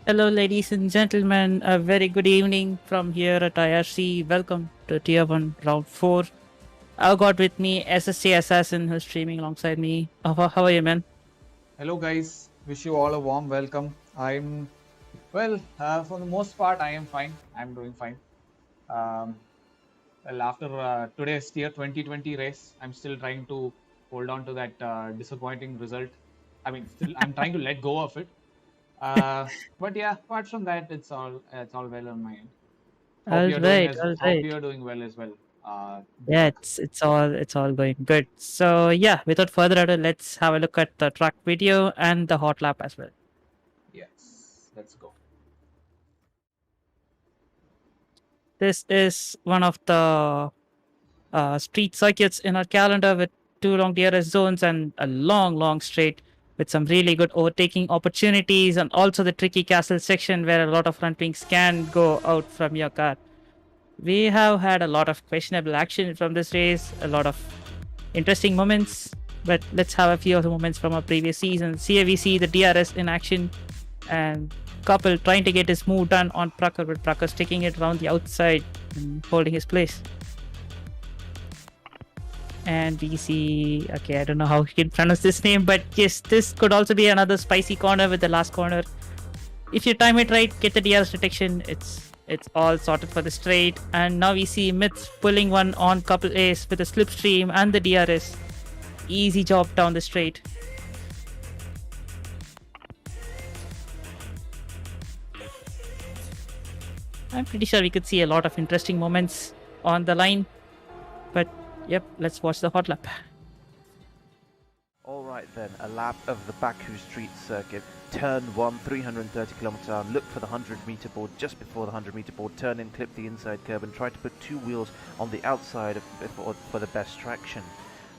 Hello, ladies and gentlemen. A very good evening from here at IRC. Welcome to Tier-1 Round 4. I've got with me SSJassassin who's streaming alongside me. How are you, man? Hello, guys. Wish you all a warm welcome. For the most part, I am fine. I'm doing fine. Um, after today's Tier 2020 race, I'm still trying to hold on to that disappointing result. I'm trying to let go of it. But yeah, apart from that, it's all well on my end. Hope All you're doing right, as all hope right. you're doing well as well, Yeah, Deepak. it's all going good. So yeah, without further ado, let's have a look at the track video and the hot lap as well. Yes, let's go. This is one of the street circuits in our calendar with two long DRS zones and a long straight with some really good overtaking opportunities and also the tricky castle section where a lot of front wings can go out from your car. We have had a lot of questionable action from this race, a lot of interesting moments, but let's have a few of the moments from our previous season. Here we see the DRS in action and Couple trying to get his move done on Prakhar, but Prakhar sticking it around the outside and holding his place. And we see, okay, I don't know how he can pronounce this name, but yes, this could also be another spicy corner with the last corner. If you time it right, get the DRS detection, it's all sorted for the straight. And now we see Myths pulling one on couple ace with a slipstream and the DRS. Easy job down the straight. I'm pretty sure we could see a lot of interesting moments on the line. But yep, let's watch the hot lap. Alright then, a lap of the Baku street circuit. Turn 1, 330 km/h. Look for the 100-meter board just before the 100-meter board. Turn in, clip the inside curb and try to put two wheels on the outside for the best traction.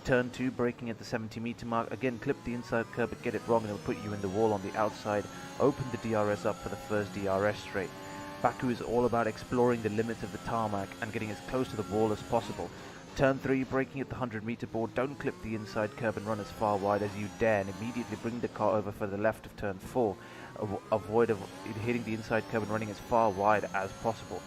Turn 2, braking at the 70-meter mark. Again, clip the inside curb but get it wrong and it'll put you in the wall on the outside. Open the DRS up for the first DRS straight. Baku is all about exploring the limits of the tarmac and getting as close to the wall as possible. Turn 3, braking at the 100-meter board, don't clip the inside curb and run as far wide as you dare and immediately bring the car over for the left of turn 4. Avoid hitting the inside curb and running as far wide as possible.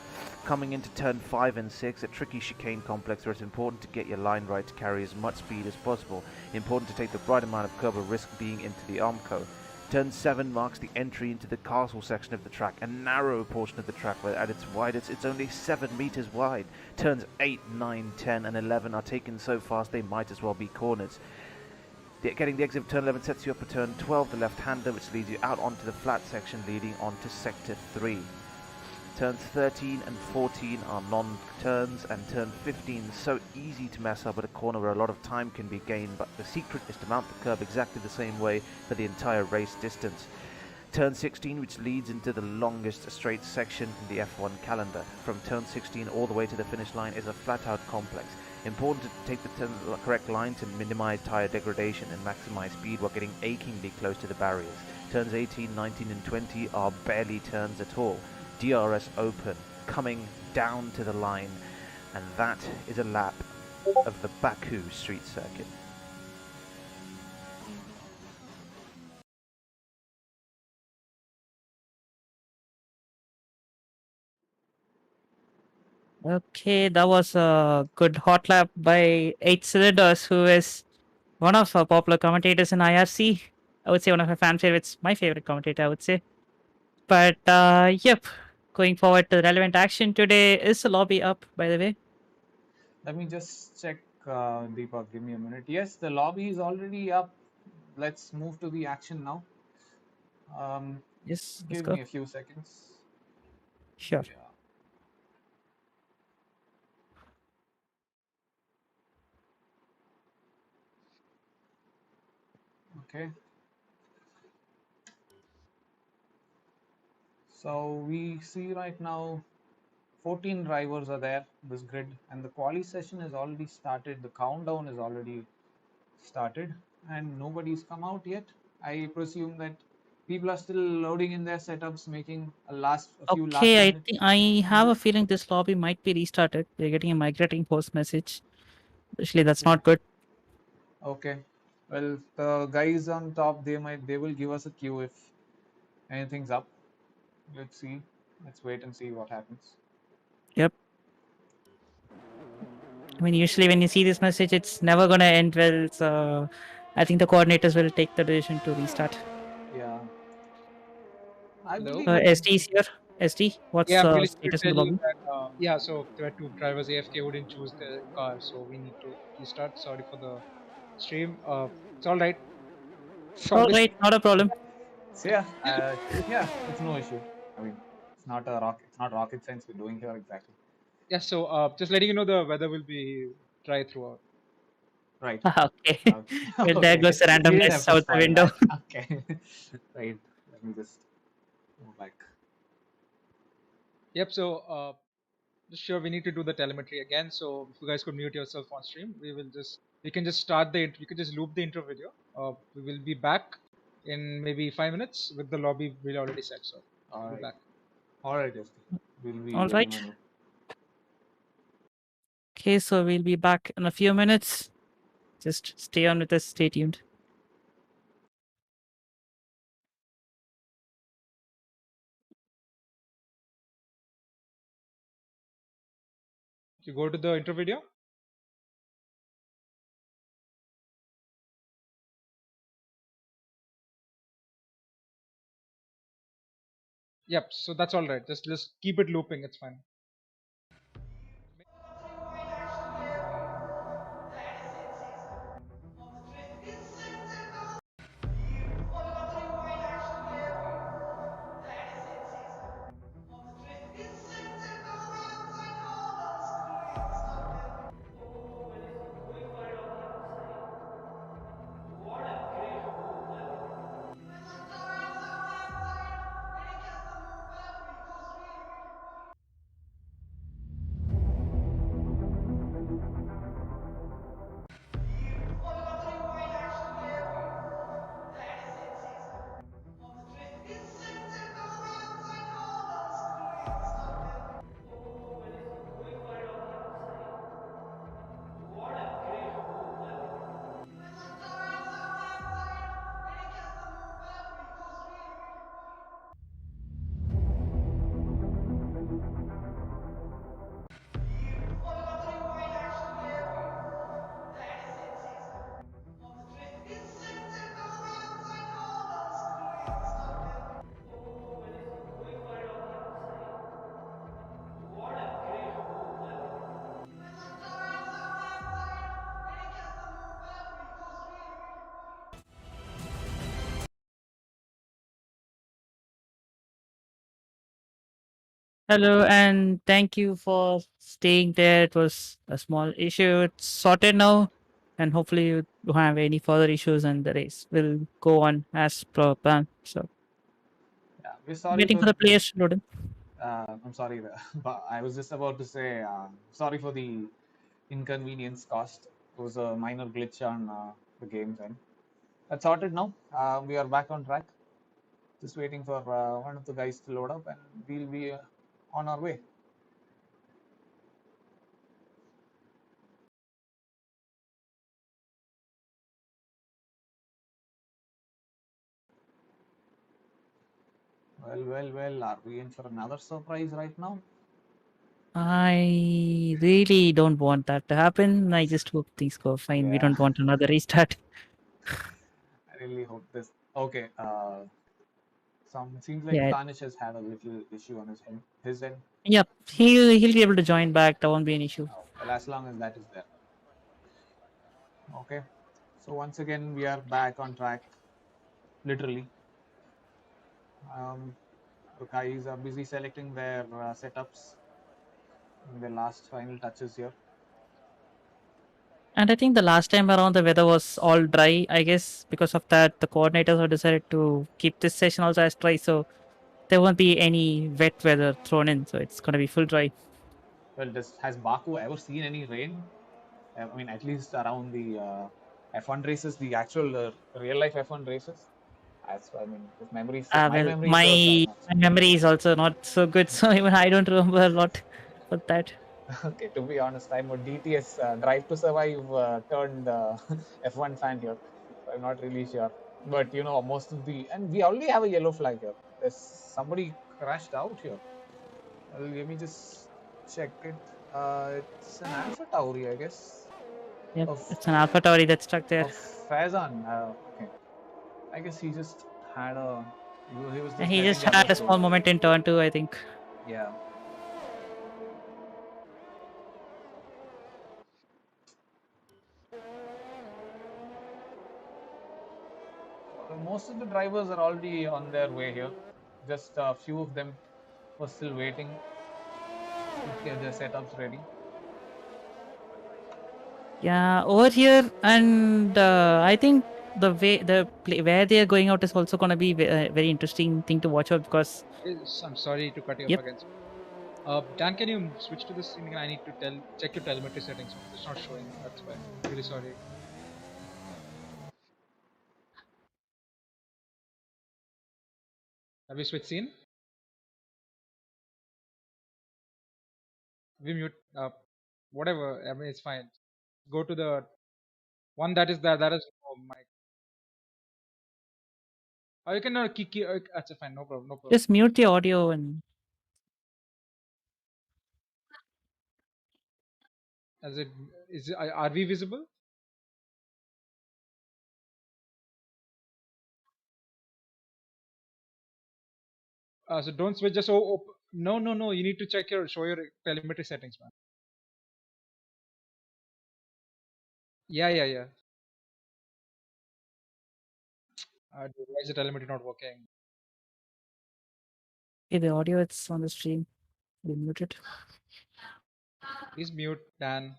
Coming into turn 5 and 6, a tricky chicane complex where it's important to get your line right to carry as much speed as possible. Important to take the right amount of curb or risk being into the Armco. Turn 7 marks the entry into the castle section of the track, a narrow portion of the track where at its widest it's only 7 meters wide. Turns 8, 9, 10 and 11 are taken so fast they might as well be corners. Getting the exit of turn 11 sets you up for turn 12, the left-hander, which leads you out onto the flat section leading onto sector 3. Turns 13 and 14 are non-turns, and turn 15 is so easy to mess up at a corner where a lot of time can be gained, but the secret is to mount the curb exactly the same way for the entire race distance. Turn 16, which leads into the longest straight section in the F1 calendar. From turn 16 all the way to the finish line is a flat-out complex. Important to take the correct line to minimize tire degradation and maximize speed while getting achingly close to the barriers. Turns 18, 19 and 20 are barely turns at all. DRS open, coming down to the line, and that is a lap of the Baku street circuit. Okay, that was a good hot lap by 8 Cylinders, who is one of our popular commentators in IRC. I would say one of my fan favorites, my favorite commentator, I would say. But yep, going forward to the relevant action today. Is the lobby up, by the way? Let me just check, Deepak. Give me a minute. Yes, the lobby is already up. Let's move to the action now. Um, Yes, let's Give go. me a few seconds. Sure. Yeah. Okay. So we see right now 14 drivers are there, this grid, and the quali session has already started. The countdown is already started, and nobody's come out yet. I presume that people are still loading in their setups, making a few last Okay, I minute think I have a changes. feeling this lobby might be restarted. We're getting a migrating post message. Actually, that's Okay. not good. Okay. Well, the guys on top, they will give us a cue if anything's up. let's see. Let's wait and see what happens. Yep. I mean, usually when you see this message, it's never gonna end well. So I think the coordinators will take the decision to restart. Yeah, I Hello? believe it. SD is here. SD, what's Yeah, I'm the really sorry to status in the tell you lobby? that, yeah, so there were two drivers AFK who didn't choose the car, so we need to restart. Sorry for the stream. It's all right. It's All always right, not a problem. So yeah, it's no issue. I mean, it's not rocket science we're doing here exactly. yeah. So just letting you know, the weather will be dry throughout. Right. Okay. Well, there Okay. goes the We didn't randomness have to out the spoil window. that. Okay. Right. Let me just go back. Yep. So just sure we need to do the telemetry again. So if you guys could mute yourself on stream, we can just start we can just loop the intro video. We will be back in maybe 5 minutes with the lobby we'll already set. So All we'll be right. back. All right, Justin. We'll be All letting right. you know. Okay, so we'll be back in a few minutes. Just stay on with us. Stay tuned. You go to the intro video. Yep. So that's all right. Just keep it looping. It's fine. Hello, and thank you for staying there. It was a small issue. It's sorted now, and hopefully you don't have any further issues, and the race will go on as per plan. So, Yeah, we're sorry waiting for. for the players to load in. I'm sorry, but I was just about to say sorry for the inconvenience caused. It was a minor glitch on the game's end. That's sorted now. We are back on track. Just waiting for one of the guys to load up, and we'll be on our way. Well. Are we in for another surprise right now? I really don't want that to happen. I just hope things go fine. We Yeah, don't want another restart. I really hope this. Okay. Seems like Yeah. Tanish has had a little issue on his end. Yep. He'll be able to join back. That won't be an issue. Well, as long as that is there. Okay. So once again, we are back on track. Literally. The guys are busy selecting their setups in the last final touches here. And I think the last time around the weather was all dry. I guess because of that, the coordinators have decided to keep this session also as dry. So there won't be any wet weather thrown in. So it's gonna be full dry. Well, has Baku ever seen any rain? I mean, at least around the F1 races, the actual real life F1 races. I mean, if my Well, memory serves, I've my not my seen. memory is also not so good. So even I don't remember a lot of that. Okay, to be honest, I'm a DTS Drive to Survive turned F1 fan here. So I'm not really sure, but most of and we already have a yellow flag here. There's somebody crashed out here? Well, let me just check it. It's an Alpha Tauri, I guess. Yep, Of it's an Alpha Tauri that's stuck there. of Faizan. Okay. I guess he just had a. He was And just he letting just the had others a small go. moment in turn 2, I think. Yeah. Most of the drivers are already on their way here. Just a few of them were still waiting to get their setups ready. Yeah, over here, and I think the way where they are going out is also going to be a very interesting thing to watch out because I'm sorry to cut you Yep. up again. Dan, can you switch to the screen? I need to check your telemetry settings. It's not showing. That's why. Really sorry. Have you switched scene? We mute. Whatever. I mean, it's fine. Go to the one that is there. That is. Oh my. Oh, you can keep. That's fine. No problem. No problem. just mute the audio and As it is. Are we visible? So don't switch. Just no, no, no. You need to show your telemetry settings, man. Yeah, yeah, yeah. Dude, why is the telemetry not working? okay, the audio it's on the stream. We mute it. Please mute Dan.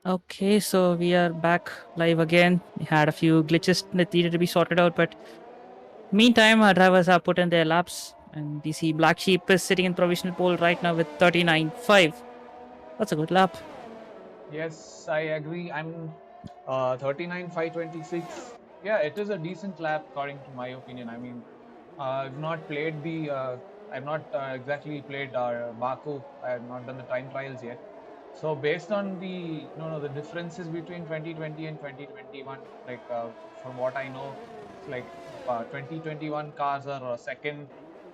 Okay, so we are back live again. We had a few glitches that needed to be sorted out, but meantime, our drivers have put in their laps, and we see Black Sheep is sitting in provisional pole right now with 39.5. That's a good lap. Yes, I agree. I'm 39.526. Yeah, it is a decent lap according to my opinion. I mean, I've not played the. I've not exactly played Baku. I have not done the time trials yet. So based on the the differences between 2020 and 2021, like from what I know, it's like 2021 cars are a second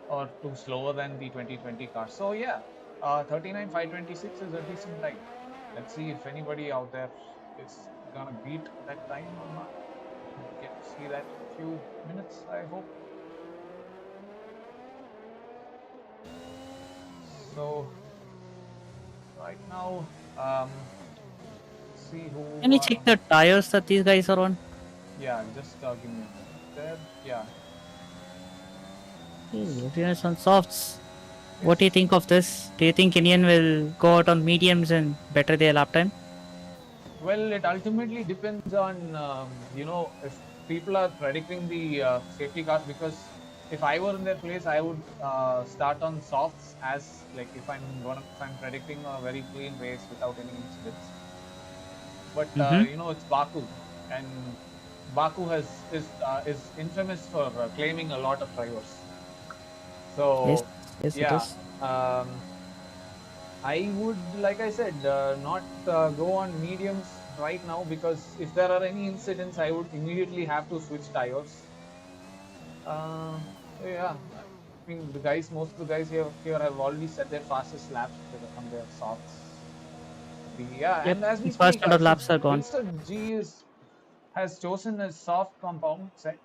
or two slower than the 2020 cars. So yeah, 39.526 is a decent time. Let's see if anybody out there is gonna beat that time or not. We'll get to see that in a few minutes, I hope. So right now, see who. Can you check the tires that these guys are on? Yeah, just give me a moment there. Yeah. Hey, everyone's on softs. What do you think of this? Do you think Indian will go out on mediums and better their lap time? Well, it ultimately depends on if people are predicting the safety cars, because if I were in their place, I would start on softs, as like if I'm predicting a very clean race without any incidents. But Mm-hmm. it's Baku, and Baku is infamous for claiming a lot of drivers. Yes, So yes, it yeah, is. I would, like I said, not go on mediums right now, because if there are any incidents, I would immediately have to switch tires. Uh, so yeah, I mean most of the guys here have already set their fastest laps on their softs. Yeah, Yep, and as we the first speak, round I of see laps are gone. Wilson G has chosen a soft compound set,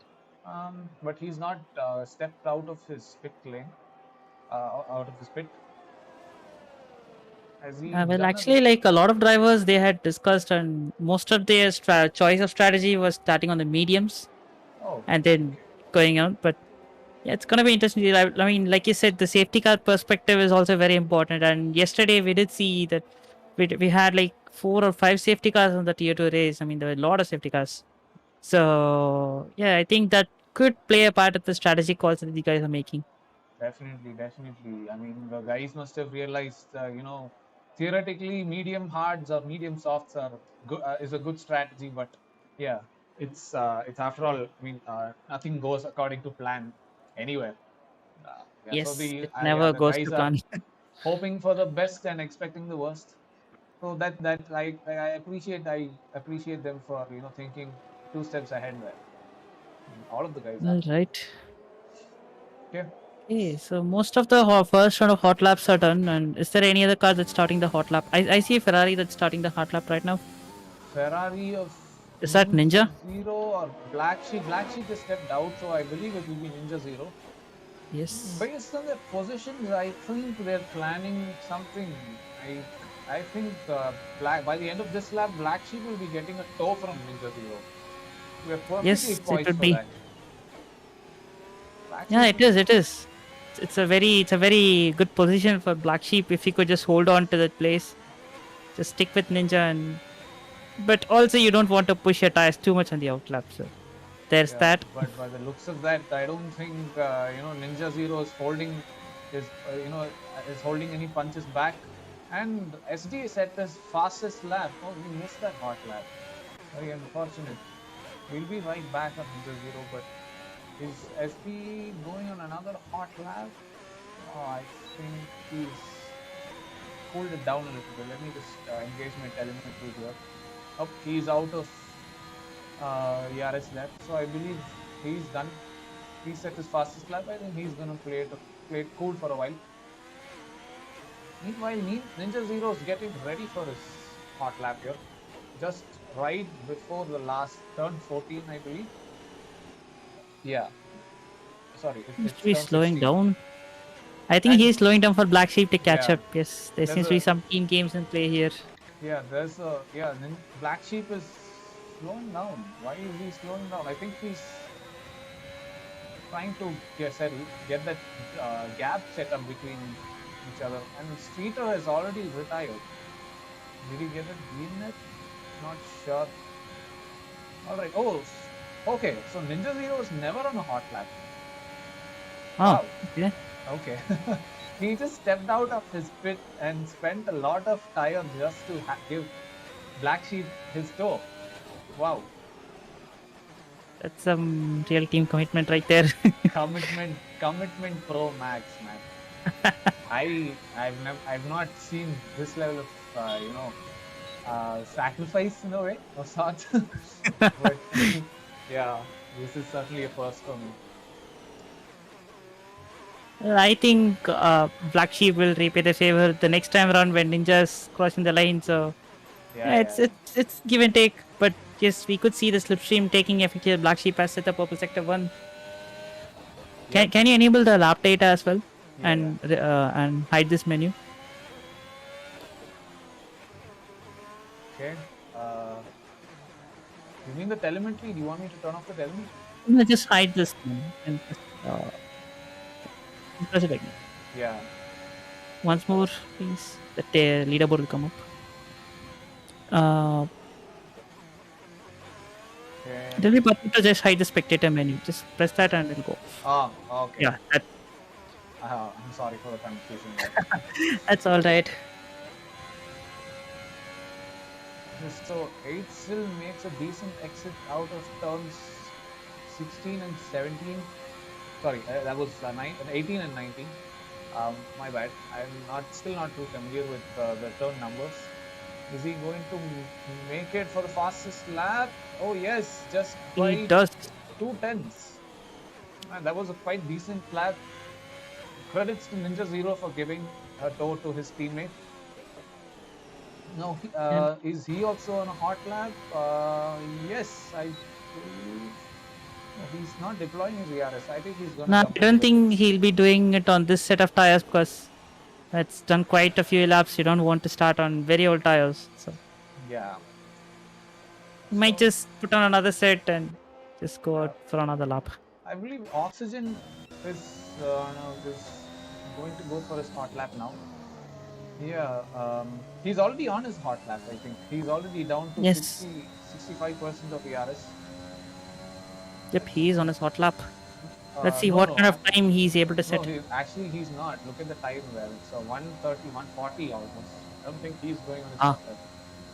but he's not stepped out of his pit lane, out of his pit. Has he Well, done a actually, like a lot of drivers, they had discussed, and most of their choice of strategy was starting on the mediums Oh, and then okay. going out. But yeah, it's gonna be interesting. I mean, like you said, the safety car perspective is also very important. And yesterday we did see that we had like 4 or 5 safety cars on the tier 2 race. I mean, there were a lot of safety cars. So yeah, I think that could play a part of the strategy calls that the guys are making. Definitely, definitely. I mean, the guys must have realized, theoretically, medium hards or medium softs are is a good strategy. But yeah, it's after all. I mean, nothing goes according to plan anywhere. Yeah. So Yes, it yeah, never the goes to guys are plan. hoping for the best and expecting the worst. So that I appreciate them for thinking 2 steps ahead there. All of the guys are. All right. Okay. Okay, so most of the first round of hot laps are done. And is there any other car that's starting the hot lap? I see a Ferrari that's starting the hot lap right now. Ferrari of Is that Ninja Ninja? Zero or Black Sheep. Black Sheep has stepped out, so I believe it will be Ninja Zero. Yes. Based on their positions, I think they're planning something. I I think by the end of this lap, Black Sheep will be getting a tow from Ninja Zero. We're perfectly Yes, it poised would for be. that. Black Yeah, Sheep it will. is. It is. It's a very good position for Black Sheep if he could just hold on to that place. Just stick with Ninja, and but also you don't want to push your tires too much on the outlap. So there's Yeah, that. but by the looks of that, I don't think Ninja Zero is holding any punches back. And SD set his fastest lap. Oh, he missed that hot lap. Very unfortunate. We'll be right back on Ninja Zero, but is SD going on another hot lap? Oh, I think he's pulled it down a little bit. Let me just engage my telemetry here. Oh, he's out of ERS left, so I believe he's done. He set his fastest lap. I think he's gonna play it cool for a while. Meanwhile, Ninja Zero is getting ready for his hot lap here, just right before the last turn 14, I believe. Yeah, sorry, Seems to it's be turn slowing 16. down. I think And he's slowing down for Black Sheep to catch yeah, up. Yes, there there's seems to be a some team games in play here. Black Sheep is slowing down. Why is he slowing down? I think he's trying to get that gap set up between each other. And Streeter has already retired. Did he get a green net? Not sure. All right. Oh, okay. So Ninja Zero is never on a hot lap. Oh, Wow. okay. Okay. He just stepped out of his pit and spent a lot of tire just to give Black Sheep his tow. Wow. That's some real team commitment right there. Commitment pro max, man. I've not seen this level of sacrifice in a way of sorts. But yeah, this is certainly a first for me. I think Black Sheep will repay the favor the next time around when Ninja's crossing the line. So Yeah, yeah, yeah, it's give and take. But yes, we could see the slipstream taking effect here. Black Sheep has set the purple sector 1. yep, Can you enable the lap data as well yeah, yeah. and hide this menu? Okay. You mean the telemetry? Do you want me to turn off the telemetry? No, just hide this menu and just, press it again. Yeah. Once more, please. The leaderboard will come up. It'll be better to just hide the spectator menu. Just press that and it'll go. Ah, okay. Yeah, I'm sorry for the confusion there. that's all right. So 8 still makes a decent exit out of turns 16 and 17. Sorry, that was 18 and 19. My bad. I'm still not too familiar with the turn numbers. Is he going to make it for the fastest lap? Oh yes, just by He does. 2 tenths. Man, that was a quite decent lap. Credits to Ninja Zero for giving a tow to his teammate. No, is he also on a hot lap? Yes, I believe. No, he's not deploying his ERS. I think he's going to. No, I don't think he'll be doing it on this set of tires because it's done quite a few laps. You don't want to start on very old tires. So Yeah. you might just put on another set and just go out for another lap. I believe Oxygen is going to go for his hot lap now. Yeah, he's already on his hot lap, I think. He's already down to Yes. 65% of ERS. Yep, he is on his hot lap. Let's see No, what no, kind of time he's able to set. No, actually, he's not. Look at the time there. It's 130, 140 almost. I don't think he's going on his hot lap.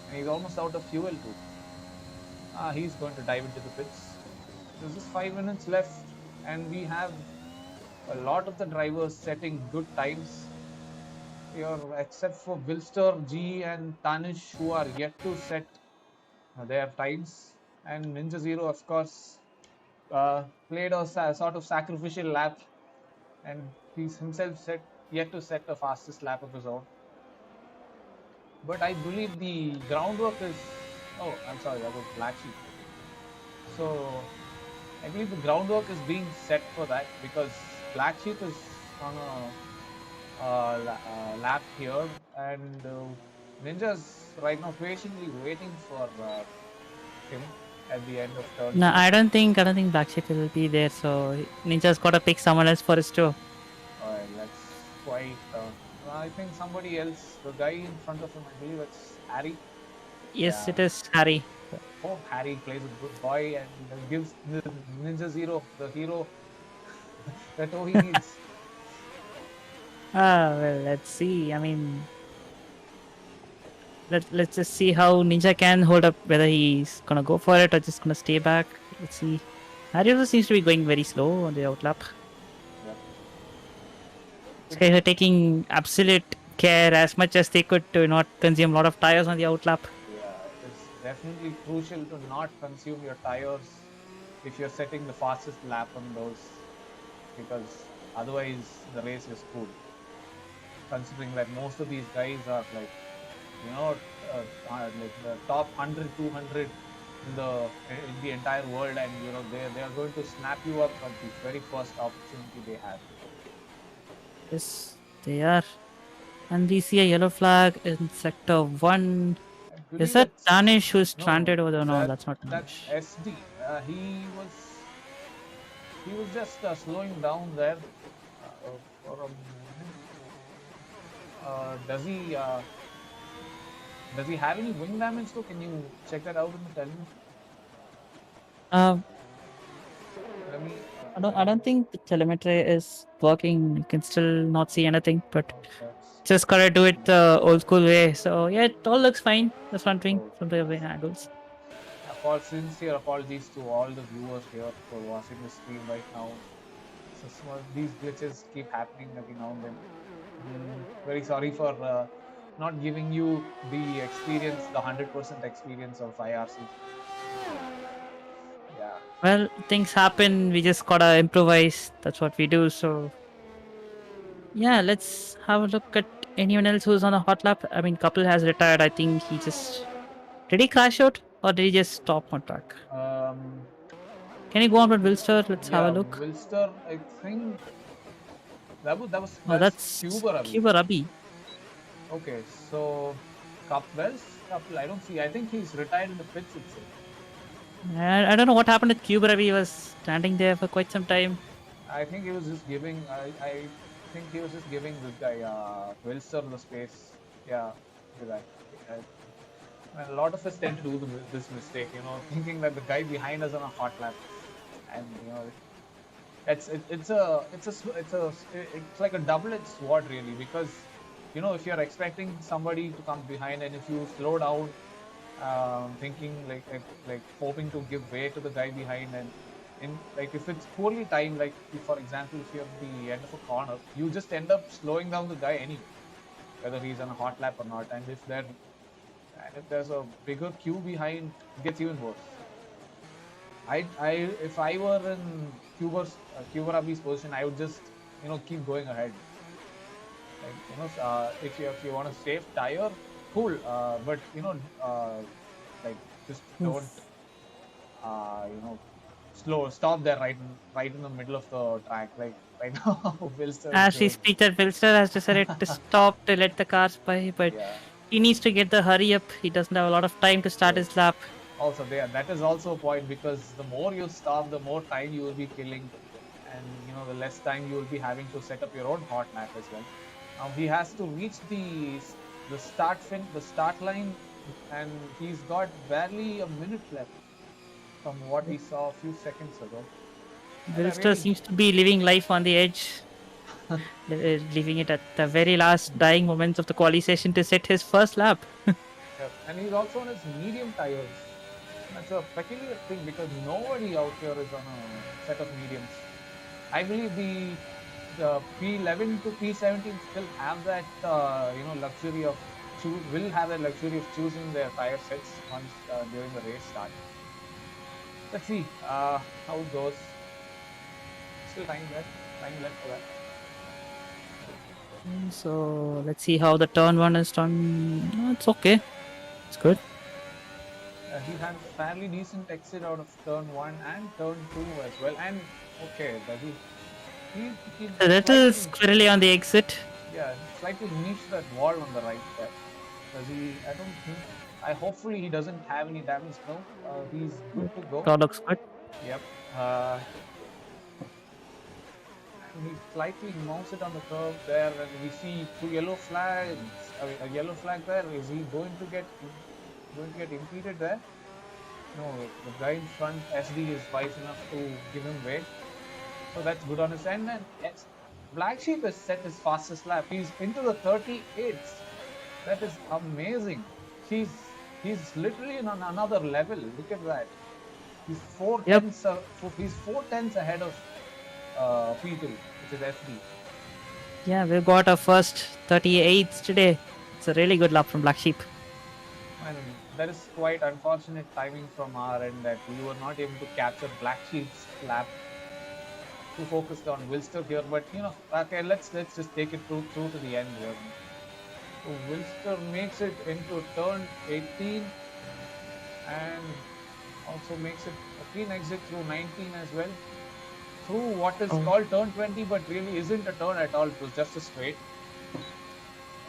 And he's almost out of fuel too. He's going to dive into the pits. There's just 5 minutes left, and we have a lot of the drivers setting good times here, except for Wilster, G, and Tanish, who are yet to set their times. And Ninja Zero, of course, played a sort of sacrificial lap, and he's himself yet to set the fastest lap of his own. But I believe the groundwork is. Oh, I'm sorry, that was Black Sheep. So I believe the groundwork is being set for that because Black Sheep is on a lap here, and Ninja's right now patiently waiting for him at the end of turn. No, I don't think Black Sheep will be there. So Ninja's got to pick someone else for his tour. Alright, that's quite. I think somebody else, the guy in front of him, I believe it's Harry. Yes, it is Harry. Oh, Harry plays a good boy and gives the Ninja Zero, the hero, that he needs. Well, let's see. I mean, let's just see how Ninja can hold up, whether he's gonna go for it or just gonna stay back. Let's see. Harry also seems to be going very slow on the outlap. Yep. These guys are taking absolute care as much as they could to not consume a lot of tires on the outlap. Yeah, it's definitely crucial to not consume your tires if you're setting the fastest lap on those, because otherwise the race is cool. Considering that most of these guys are like, like the top 100, 200 in the entire world, and they are going to snap you up at the very first opportunity they have. Yes, they are. And we see a yellow flag in sector 1. Is that Danish who's stranded over there? No, that's not Danish. That's SD. He was just slowing down there for a moment. Does he have any wing damage though? Can you check that out in the telemetry? I don't think the telemetry is working. You can still not see anything, but just gotta do it the old school way. So yeah, it all looks fine. The front wing from the wing angles. Sincere apologies to all the viewers here for watching the stream right now. So these glitches keep happening every now and then. Very sorry for not giving you the experience, the 100% experience of IRC. Yeah. Well, things happen. We just gotta improvise. That's what we do. So yeah, let's have a look at anyone else who's on a hot lap. I mean, Couple has retired. I think he just... Did he crash out or did he just stop on track? Can you go on with Wilster? Let's have a look. Wilster, I think that's Cuba Rabi. Okay, so Couple, I don't see. I think he's retired in the pits itself. I don't know what happened with Cuba Rabi. He was standing there for quite some time. I think he was just giving. I think he was just giving this guy Wilster the space. Yeah, the guy. And a lot of us tend to do this mistake, thinking that the guy behind us on a hot lap, and it's like a double-edged sword really, because if you're expecting somebody to come behind, and if you slow down, thinking like hoping to give way to the guy behind, and like if it's poorly timed, like for example, if you're at the end of a corner, you just end up slowing down the guy anyway, whether he's on a hot lap or not. And if there's a bigger queue behind, it gets even worse. If I were in Kuberabi's position, I would just keep going ahead. Like if you want to save tire, cool. But like just don't stop there right in the middle of the track. Like right now, Wilster As we is speak, that Wilster has decided to stop to let the cars by, but yeah. he needs to get the hurry up. He doesn't have a lot of time to start Yes. his lap. Also, that is also a point, because the more you stop, the more time you will be killing, and the less time you will be having to set up your own hot lap as well. Now he has to reach the start line, and he's got barely a minute left from what we saw a few seconds ago. And I Wilster really- seems to be living life on the edge, leaving it at the very last dying moments of the quali session to set his first lap. Yeah, and he's also on his medium tires. That's a peculiar thing, because nobody out here is on a set of mediums. I believe the P11 to P17 still have that luxury of will have that luxury of choosing their tire sets once during the race start. Let's see how it goes. Still time left for that. So let's see how the turn 1 is done. No, it's okay. It's good. He had fairly decent exit out of turn 1 and turn 2 as well. And okay, but he A little slightly- squirrely on the exit. Yeah, slightly niched that wall on the right there. Does he? I don't think. Hopefully he doesn't have any damage. No, he's good to go. Car looks good. Yep. And he slightly mounts it on the curve there, and we see two yellow flags. I mean, a yellow flag there. Is he going to get impeded there? No, the guy in front, SD, is wise enough to give him way. So that's good on his end. And yes, Black Sheep has set his fastest lap. He's into the 38s. That is amazing. He's literally on another level. Look at that. He's four tenths ahead of P2, which is SD. Yeah, we've got our first 38s today. It's a really good lap from Black Sheep. And that is quite unfortunate timing from our end, that we were not able to capture Black Sheep's lap. Too focused on Wilster here, but okay, let's just take it through to the end here. So Wilster makes it into turn 18, and also makes it a clean exit through 19 as well. Through what is called turn 20, but really isn't a turn at all. It was just a straight.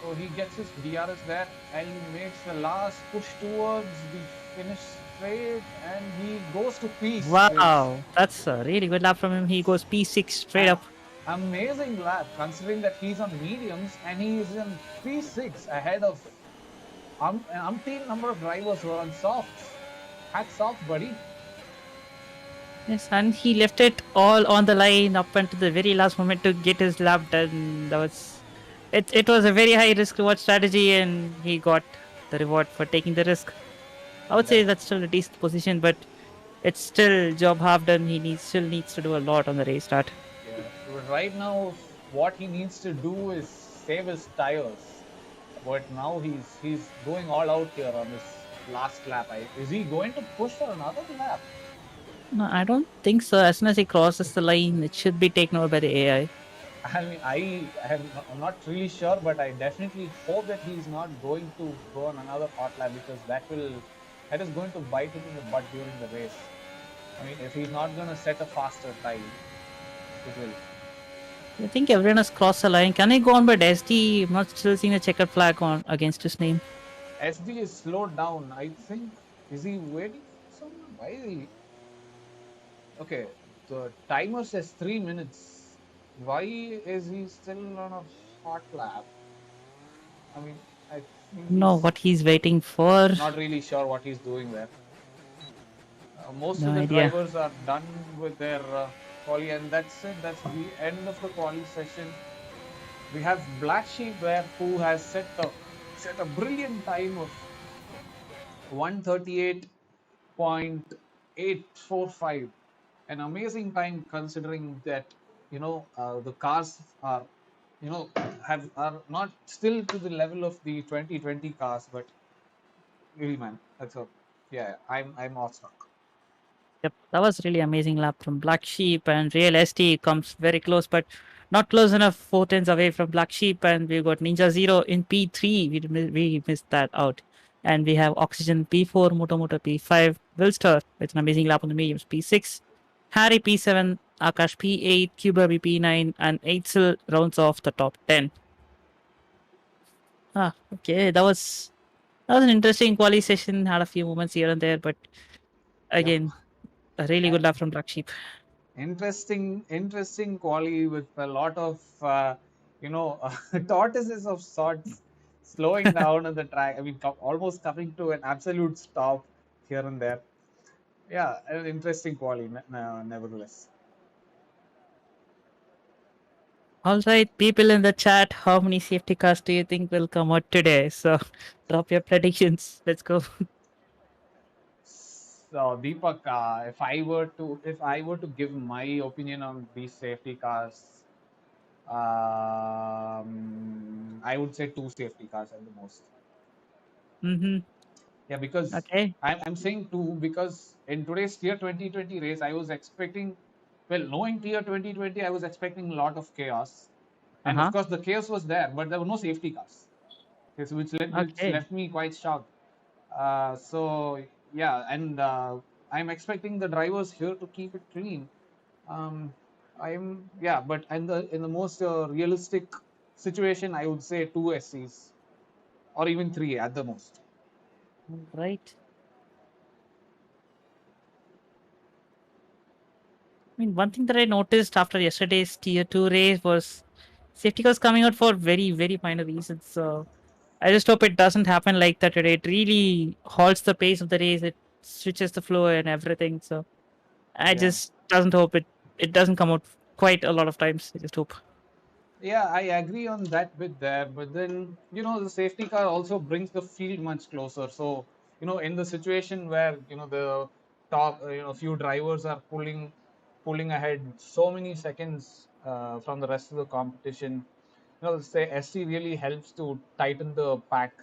So he gets his DRS there, and he makes the last push towards the finish straight, and he goes to P6. Wow, that's a really good lap from him. He goes P6 straight up. Amazing lap, considering that he's on mediums and he is in P6 ahead of an umpteen number of drivers who are on softs. Hats off, buddy. Yes, and he left it all on the line up until the very last moment to get his lap done. That was it was a very high risk reward strategy, and he got the reward for taking the risk. I would say that's still a decent position, but it's still job half done. He still needs to do a lot on the race start. Yeah. But right now, what he needs to do is save his tires. But now he's going all out here on this last lap. Is he going to push for another lap? No, I don't think so. As soon as he crosses the line, it should be taken over by the AI. I mean, I'm not really sure, but I definitely hope that he's not going to go on another hot lap, because that is going to bite him in the butt during the race. I mean, if he's not going to set a faster time, it will. I think everyone has crossed the line. Can I go on by SD? I'm not still seeing a checkered flag on against his name. SD is slowed down. I think, is he waiting for someone? Why is he? Okay, the timer says 3 minutes. Why is he still on a hot lap? I mean, I know He's what he's waiting for. not really sure what he's doing there. Most No of the idea. drivers are done with their quali, and that's it. That's the end of the quali session. We have Black Sheep there, who has set a brilliant time of 138.845. An amazing time considering that the cars are have are not still to the level of the 2020 cars, but really, man, that's a yeah. I'm awestruck. Yep, that was really amazing lap from Black Sheep, and Real ST comes very close, but not close enough. 4 tenths away from Black Sheep, and we got Ninja Zero in P3. We missed that out, and we have Oxygen P4, Moto P5, Wilster with an amazing lap on the mediums P6, Harry P7, Akash P8, Cuba P9, and Eitzel rounds off the top 10. Okay, that was an interesting quali session. Had a few moments here and there, but Yep. again, a really good lap from Black Sheep. Interesting quali with a lot of tortoises of sorts slowing down on the track. I mean, almost coming to an absolute stop here and there. Yeah, an interesting quali, nevertheless. All right, people in the chat, how many safety cars do you think will come out today? So drop your predictions. Let's go. So Deepak, if I were to give my opinion on these safety cars, I would say two safety cars at the most. Mm-hmm. Yeah, because Okay. I'm saying two because in today's Tier 2020 race, I was expecting, well, knowing Tier 2020, I was expecting a lot of chaos, and of Uh-huh. course the chaos was there, but there were no safety cars, which Okay. left me quite shocked. So yeah, and I'm expecting the drivers here to keep it clean. Um, I'm yeah, but in the most realistic situation, I would say two SCs or even three at the most. All right. I mean, one thing that I noticed after yesterday's tier 2 race was safety cars coming out for very, very minor reasons. So I just hope it doesn't happen like that today. It really halts the pace of the race. It switches the flow and everything. So I Yeah. just doesn't hope it doesn't come out quite a lot of times. I just hope. Yeah, I agree on that bit there, but then the safety car also brings the field much closer. So in the situation where the top few drivers are pulling ahead so many seconds from the rest of the competition, say SC really helps to tighten the pack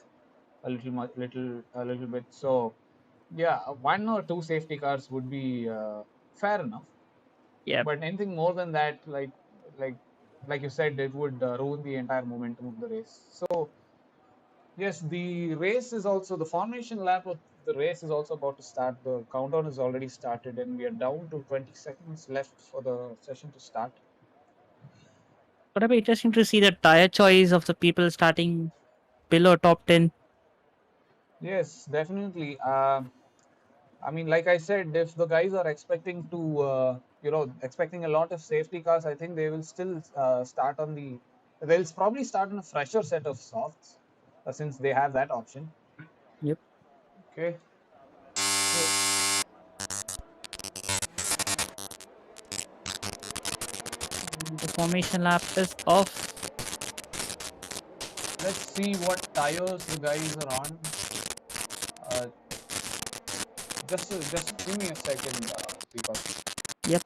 a little bit. So yeah, one or two safety cars would be fair enough, Yeah. but anything more than that, like like you said, it would ruin the entire momentum of the race. So yes, the formation lap of the race is also about to start. The countdown has already started, and we are down to 20 seconds left for the session to start. Gonna be interesting to see the tire choice of the people starting below top 10. Yes, definitely. I mean, like I said, if the guys are expecting to, expecting a lot of safety cars, I think they will still start on the. They'll probably start on a fresher set of softs, since they have that option. Yep. Okay. So The formation lap is off. let's see what tires the guys are on. Uh, just give me a second, Deepak. Yep.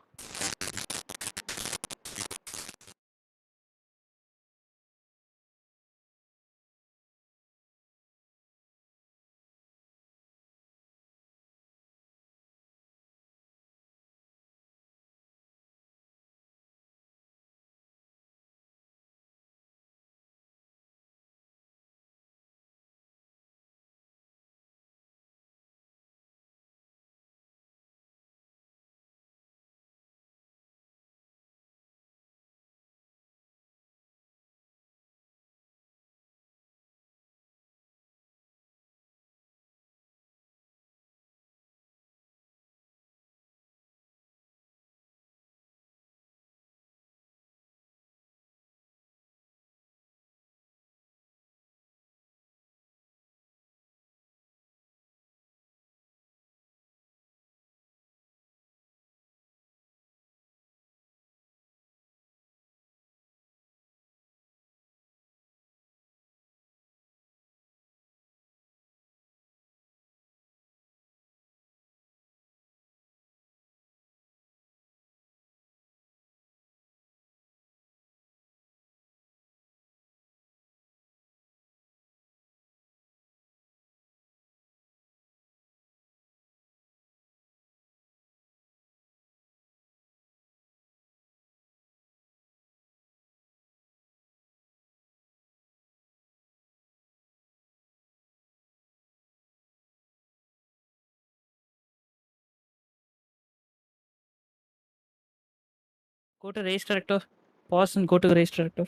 Go to race director. Pause and go to race director.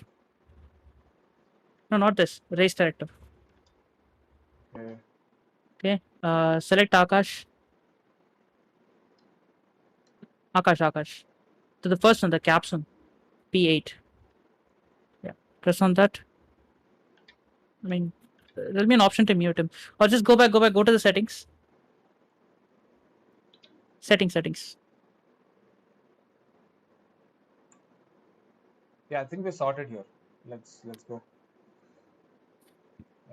No, not this. Race director. Okay. Okay. Select Akash. Akash. To the first one, the caption. P8. Yeah. Press on that. I mean, there'll be an option to mute him. Or just go back, go to the settings. Settings. Yeah, I think we're sorted here. Let's go.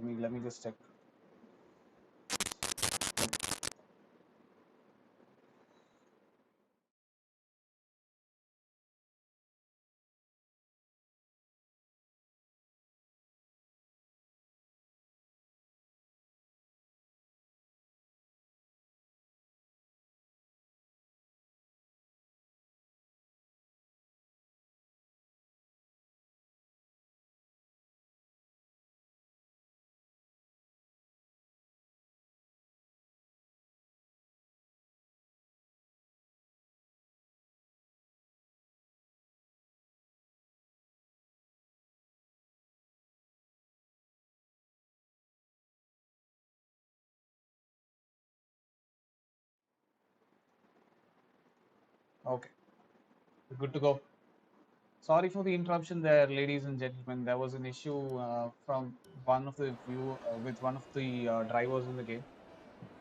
Let me just check. Okay, we're good to go. Sorry for the interruption there, ladies and gentlemen. There was an issue from one of the with one of the drivers in the game.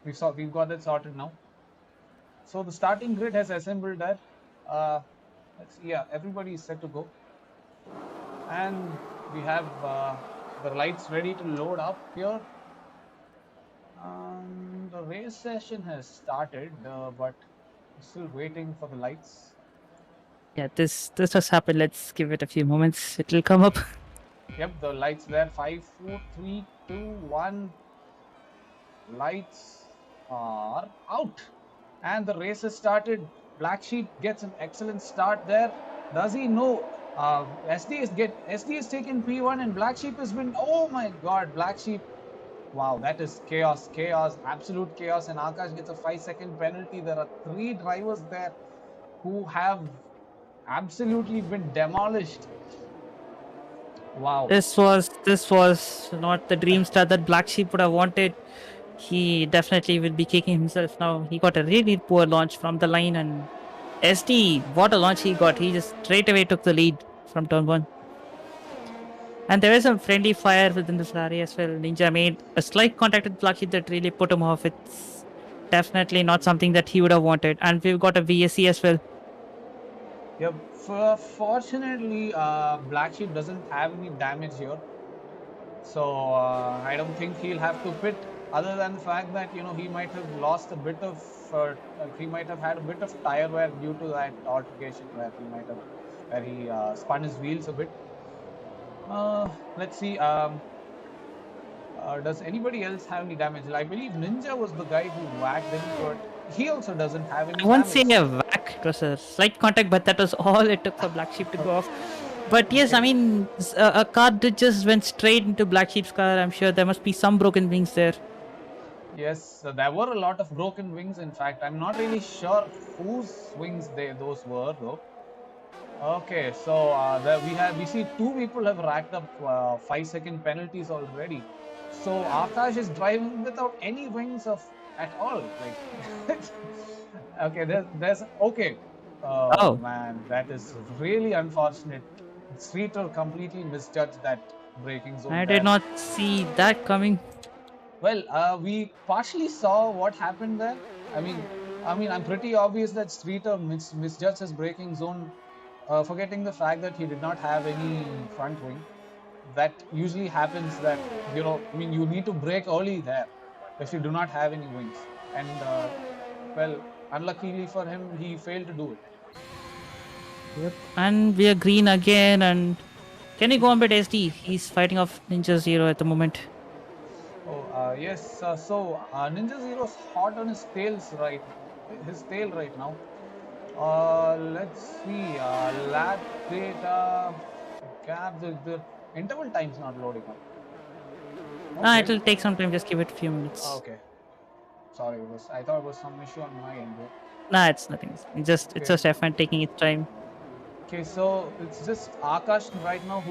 We've got that sorted now. So the starting grid has assembled there. Let's see. Yeah, everybody is set to go, and we have the lights ready to load up here. The race session has started, but we're still waiting for the lights. Yeah, this has happened. Let's give it a few moments. It'll come up. Yep, the lights there. 5, 4, 3, 2, 1. Lights are out. And the race has started. Black Sheep gets an excellent start there. Does he know? SD has taken P1 and Black Sheep has been. Oh my god, Black Sheep. Wow, that is chaos, absolute chaos. And Akash gets a 5-second penalty. There are 3 drivers there who have absolutely been demolished. Wow. This was not the dream start that Black Sheep would have wanted. He definitely will be kicking himself now. He got a really poor launch from the line, and SD, what a launch he got. He just straight away took the lead from turn 1. And there is some friendly fire within the Ferrari as well. Ninja made a slight contact with Black Sheep that really put him off. It's definitely not something that he would have wanted. And we've got a VSC as well. Yep. Fortunately, Black Sheep doesn't have any damage here, so I don't think he'll have to pit. Other than the fact that he might have lost a bit of, he might have had a bit of tire wear due to that altercation where he spun his wheels a bit. Let's see. Does anybody else have any damage? I believe Ninja was the guy who whacked him, but he also doesn't have any I won't damage. say a whack. It was a slight contact, but that was all it took for Black Sheep to go off. But yes, I mean, a car that just went straight into Black Sheep's car. I'm sure there must be some broken wings there. Yes, there were a lot of broken wings. In fact, I'm not really sure whose wings those were though. Okay, so we see 2 people have racked up 5-second penalties already. So Akash is driving without any wings at all. Like, okay, there's okay. Oh. Man, that is really unfortunate. Streeter completely misjudged that braking zone. I did not see that coming. Well, we partially saw what happened there. I mean, I'm pretty obvious that Streeter misjudged his braking zone, forgetting the fact that he did not have any front wing. That usually happens. That you need to brake early there if you do not have any wings. And well, unluckily for him, he failed to do it. Yep. And we are green again. And can you go on bit SD? He's fighting off Ninja Zero at the moment. Oh, yes. So Ninja Zero's hot on his tail right now. Let's see. Lap data, gap. The interval time's not loading up. Okay. It'll take some time. Just give it a few minutes. Okay. Sorry, I thought it was some issue on my end. Nah, it's nothing. It's just F1 taking its time. Okay, so it's just Akash right now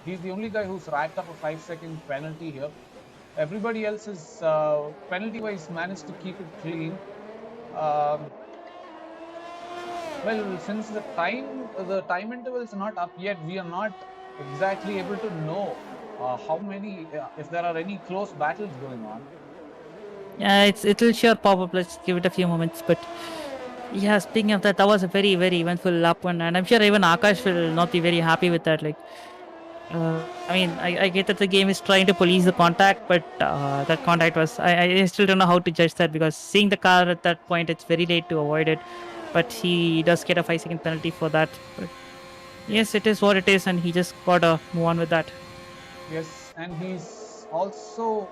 he's the only guy who's racked up a 5-second penalty here. Everybody else is penalty-wise managed to keep it clean. Um, well, since the time interval is not up yet, we are not exactly able to know if there are any close battles going on. Yeah, it'll sure pop up. Let's give it a few moments. But yeah, speaking of that, that was a very, very eventful lap one, and I'm sure even Akash will not be very happy with that. Like, I mean, I get that the game is trying to police the contact, but that contact was I still don't know how to judge that because seeing the car at that point, it's very late to avoid it. But he does get a 5-second penalty for that. But yes, it is what it is, and he just gotta move on with that. Yes, and he's also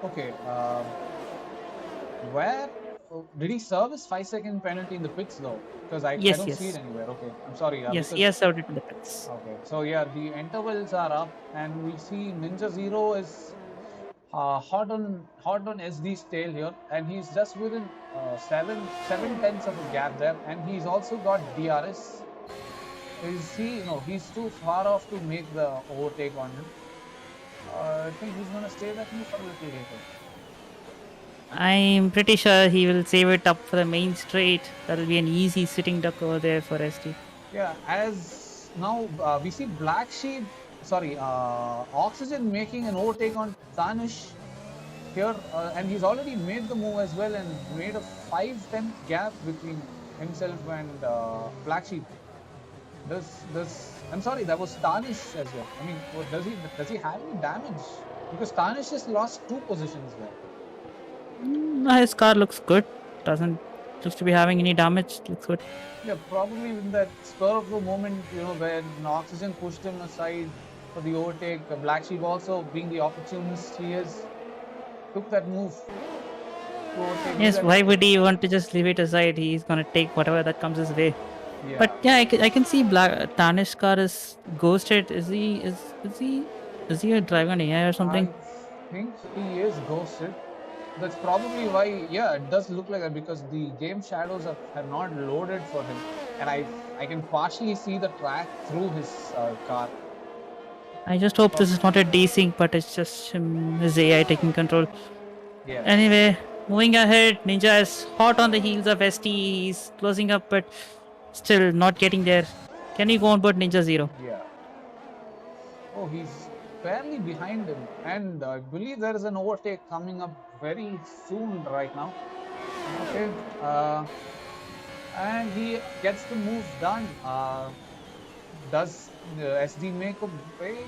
okay. Where did he serve his 5-second penalty in the pits though? Because I Yes, don't see it yes, anywhere. Okay, I'm sorry. yes, Because yes, out it in the pits. okay, so yeah, the intervals are up, and we see Ninja Zero is hot on SD's tail here, and he's just within 7/10 of a gap there, and he's also got DRS. Is he? No, he's too far off to make the overtake on him. I think he's gonna stay that move for a little later. I'm pretty sure he will save it up for the main straight. That'll be an easy sitting duck over there for SD. Yeah, as now we see Oxygen making an overtake on Tanish here, and he's already made the move as well and made a 5/10 gap between himself and Black Sheep. I'm sorry, that was Tanish as well. I mean, does he have any damage? Because Tanish just lost 2 positions there. His car looks good. Doesn't looks to be having any damage. Looks good. Yeah, probably in that spur of the moment, when Oxygen pushed him aside for the overtake, Black Sheep also being the opportunist he is, took that move to overtake. Yes, why would he want to just leave it aside? He's gonna take whatever that comes his way. Yeah. But yeah, I can see Tanish car is ghosted. Is he a driver on AI or something? I think he is ghosted. That's probably why, yeah, it does look like that because the game shadows have not loaded for him, and I can partially see the track through his car. I just hope this is not a desync, but it's just his AI taking control. Yeah. Anyway, moving ahead, Ninja is hot on the heels of ST. He's closing up, but still not getting there. Can he go on board Ninja Zero? Yeah. Oh, he's barely behind him, and I believe there is an overtake coming up very soon right now. Okay. And he gets the move done. Does SD make a break?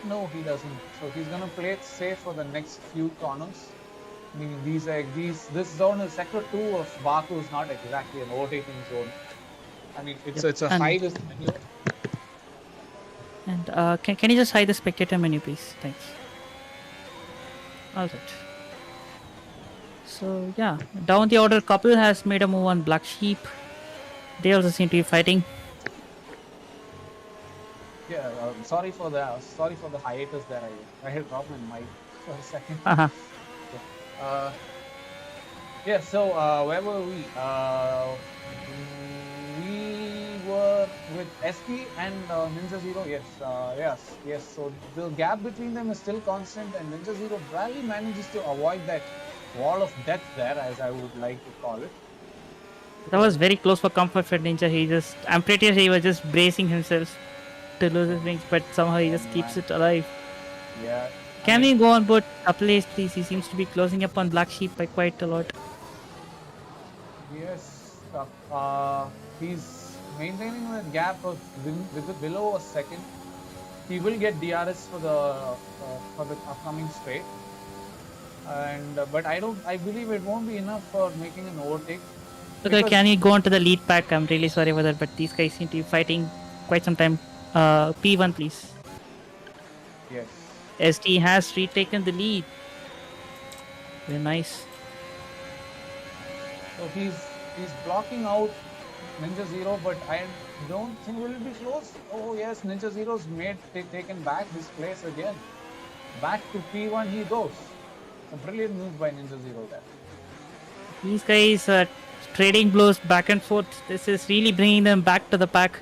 No, he doesn't. So he's gonna play it safe for the next few corners. I mean, this zone is sector 2 of Baku is not exactly an overtaking zone. I mean, it's a high risk menu. And can you just hide the spectator menu, please? Thanks. All right. So yeah, down the order couple has made a move on Black Sheep. They also seem to be fighting. Yeah, sorry for the hiatus there. I had dropped my mic for a second. Yeah. So where were we? We were with SP and Ninja Zero. Yes. So the gap between them is still constant, and Ninja Zero barely manages to avoid that wall of death there, as I would like to call it. That was very close for comfort for Ninja. I'm pretty sure he was just bracing himself to lose his wings, but somehow he just keeps it alive. Yeah. Can we go on board couple Ace, please? He seems to be closing up on Black Sheep by quite a lot. Yes. He's maintaining a gap of below a second. He will get DRS for the upcoming straight. And but I believe it won't be enough for making an overtake. Okay, can he go on to the lead pack? I'm really sorry for that, but these guys seem to be fighting quite some time. P1, please. Yes. SD has retaken the lead. Very nice. So he's blocking out Ninja Zero, but I don't think will be close. Oh yes, Ninja Zero's taken back his place again. Back to P1 he goes. A brilliant move by Ninja Zero there. These guys are trading blows back and forth. This is really bringing them back to the pack.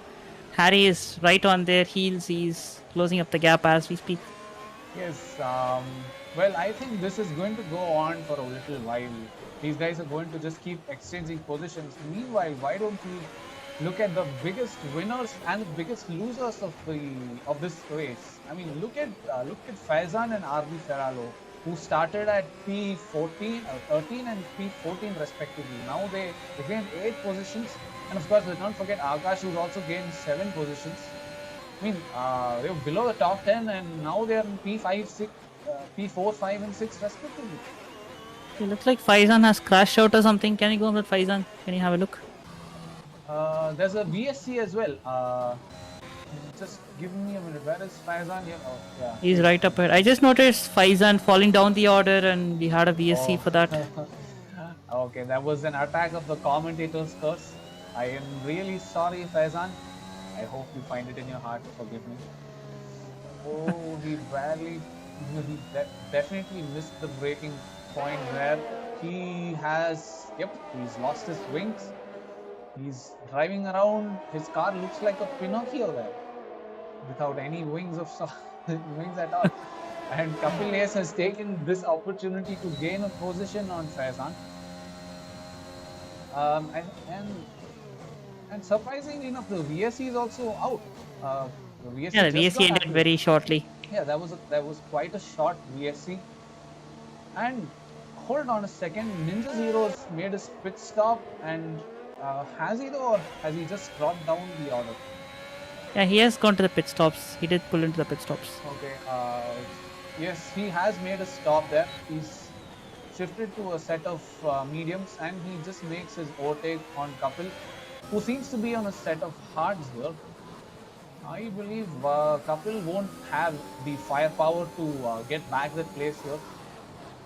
Harry is right on their heels. He's closing up the gap as we speak. Yes, well, I think this is going to go on for a little while. These guys are going to just keep exchanging positions. Meanwhile, why don't we look at the biggest winners and the biggest losers of this race? I mean, look at Faizan and RB Ferralo, who started at P14, 13 and P14 respectively. Now they gained 8 positions, and of course, let's not forget Akash, who's also gained 7 positions. I mean, they were below the top 10, and now they are in P5, 6, P4, 5, and 6 respectively. It looks like Faizan has crashed out or something. Can you go on with Faizan? Can you have a look? There's a VSC as well. Just give me a minute. Where is Faizan here? Oh, yeah. He's right up here. I just noticed Faizan falling down the order, and we had a VSC for that. Okay, that was an attack of the commentator's curse. I am really sorry, Faizan. I hope you find it in your heart to forgive me. Oh, he definitely missed the breaking point there. He's lost his wings. He's driving around. His car looks like a Pinocchio there, without any wings at all. And Kapil Ace has taken this opportunity to gain a position on Faizan. And surprisingly enough, the VSC is also out. The VSC ended very shortly. Yeah, that was quite a short VSC. And hold on a second, Ninja Zero's made his pit stop, and has he though, or has he just dropped down the order? Yeah, he has gone to the pit stops. He did pull into the pit stops. Okay. Yes, he has made a stop there. He's shifted to a set of mediums, and he just makes his overtake on Kapil, who seems to be on a set of hards here. I believe Kapil won't have the firepower to get back that place here.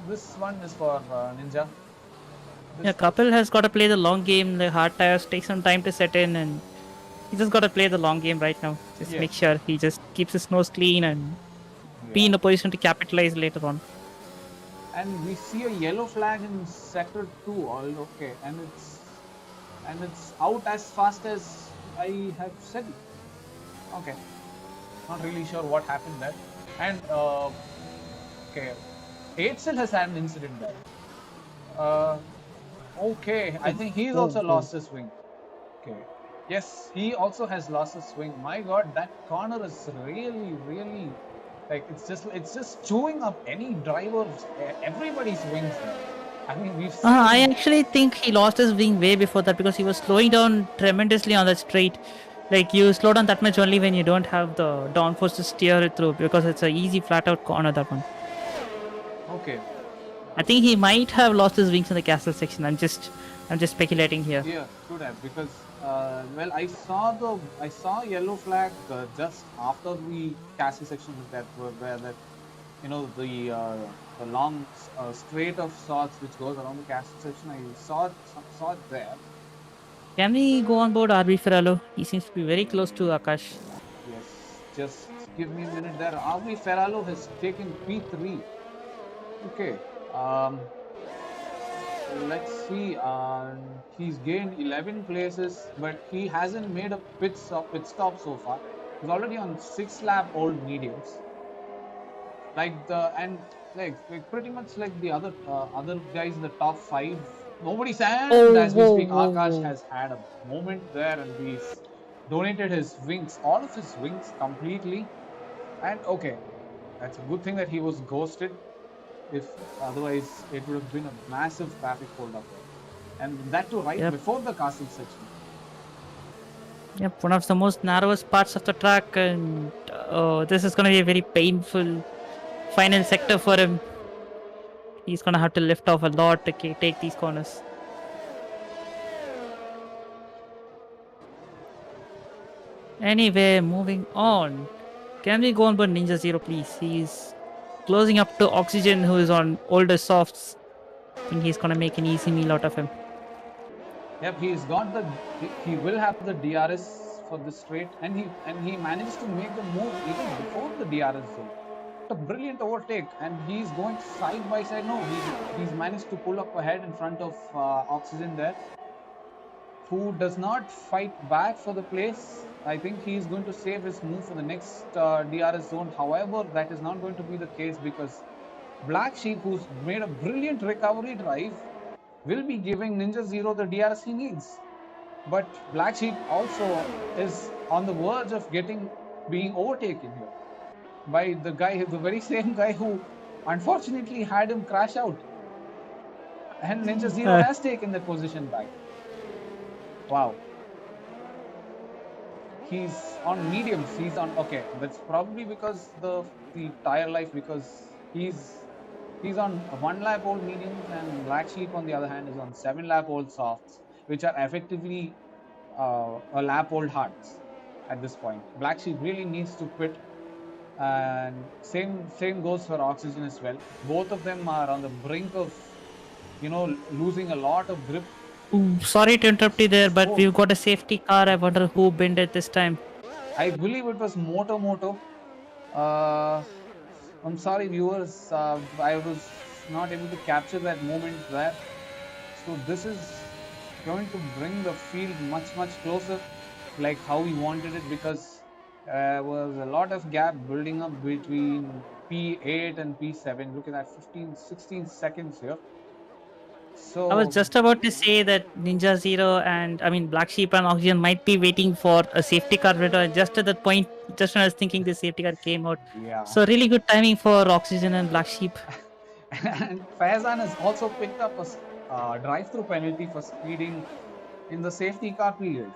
This one is for Ninja. Kapil has got to play the long game. The hard tires take some time to set in, and he just got to play the long game right now. Just make sure he just keeps his nose clean and be in a position to capitalize later on. And we see a yellow flag in sector 2. Okay, and it's out as fast as I have said. Okay, not really sure what happened there. And okay, Eitzel has had an incident there. Okay, I think he's also lost his wing. Okay, yes, he also has lost his wing. My God, that corner is really like it's just chewing up any driver's, everybody's wings there. I mean, we've seen. I actually think he lost his wing way before that, because he was slowing down tremendously on that straight. Like, you slow down that much only when you don't have the downforce to steer it through, because it's an easy flat out corner, that one. Okay. I think he might have lost his wings in the castle section. I'm just speculating here. Yeah, could have, because well, I saw yellow flag just after the castle section where that, you know, the long straight of swords which goes around the castle section. I saw it there. Can we go on board RB Ferralo? He seems to be very close to Akash. Yes, just give me a minute there. RB Ferralo has taken P3. Okay. Let's see. He's gained 11 places, but he hasn't made a pit stop so far. He's already on 6 lap old mediums. Like pretty much like the other guys in the top 5. Nobody's as we speak. Akash has had a moment there, and he's donated his wings, all of his wings completely. And okay, that's a good thing that he was ghosted. If otherwise, it would have been a massive traffic hold up there, and that too right before the castle section. Yep, one of the most narrowest parts of the track, and this is going to be a very painful final sector for him. He's going to have to lift off a lot to take these corners. Anyway, moving on. Can we go on board Ninja Zero, please? He's closing up to Oxygen, who is on older softs. I think he's going to make an easy meal out of him. Yep, he will have the DRS for this straight, and he managed to make the move even before the DRS zone. A brilliant overtake, and he's going side by side. No, he's managed to pull up ahead in front of Oxygen there. who does not fight back for the place. I think he is going to save his move for the next DRS zone. However, that is not going to be the case because Black Sheep, who's made a brilliant recovery drive, will be giving Ninja Zero the DRS he needs. But Black Sheep also is on the verge of being overtaken here by the very same guy who unfortunately had him crash out. And Ninja Zero has taken the position back. Wow. He's on mediums. He's on okay. That's probably because the tire life, because he's on 1 lap old mediums, and Black Sheep on the other hand is on 7 lap old softs, which are effectively a lap old hards at this point. Black Sheep really needs to quit, and same goes for Oxygen as well. Both of them are on the brink of losing a lot of grip. Ooh, sorry to interrupt you there, but we've got a safety car. I wonder who binned it this time. I believe it was Moto. I'm sorry, viewers. I was not able to capture that moment there. So this is going to bring the field much closer, like how we wanted it, because there was a lot of gap building up between P8 and P7. Look at that, 16 seconds here. So I was just about to say that Ninja Zero and Black Sheep and Oxygen might be waiting for a safety car window. And just at that point, just when I was thinking the safety car came out. yeah. So really good timing for Oxygen and Black Sheep. And Faizan has also picked up a drive-through penalty for speeding in the safety car period.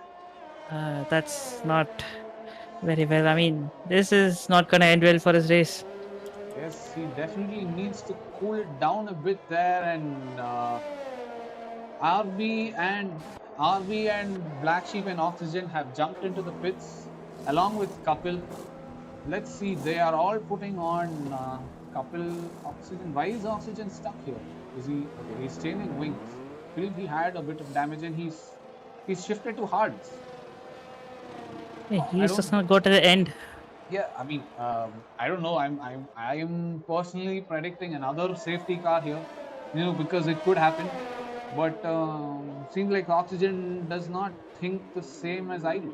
That's not very well. This is not going to end well for his race. Yes, he definitely needs to cool it down a bit there, and RB and Black Sheep and Oxygen have jumped into the pits along with Kapil. Let's see, they are all putting on Kapil, Oxygen. Why is Oxygen stuck here? Is he okay? He's changing wings. I believe he had a bit of damage and he's shifted to hards. Yeah, he's just gonna go to the end. Yeah, I don't know. I am personally predicting another safety car here, because it could happen. But seems like Oxygen does not think the same as I do.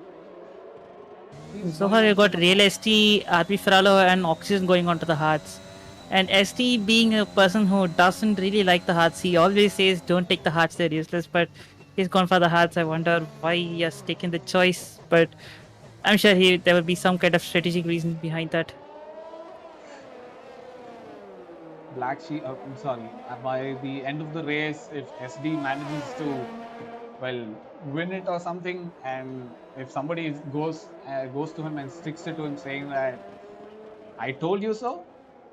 So far, you got Real ST, RP Ferralo, and Oxygen going onto the hearts. And ST being a person who doesn't really like the hearts, he always says, "Don't take the hearts; they're useless." But he's gone for the hearts. I wonder why he has taken the choice. But I'm sure there will be some kind of strategic reason behind that. Black Sheep, I'm sorry, by the end of the race, if SD manages to, win it or something, and if somebody goes to him and sticks it to him saying that, "I told you so,"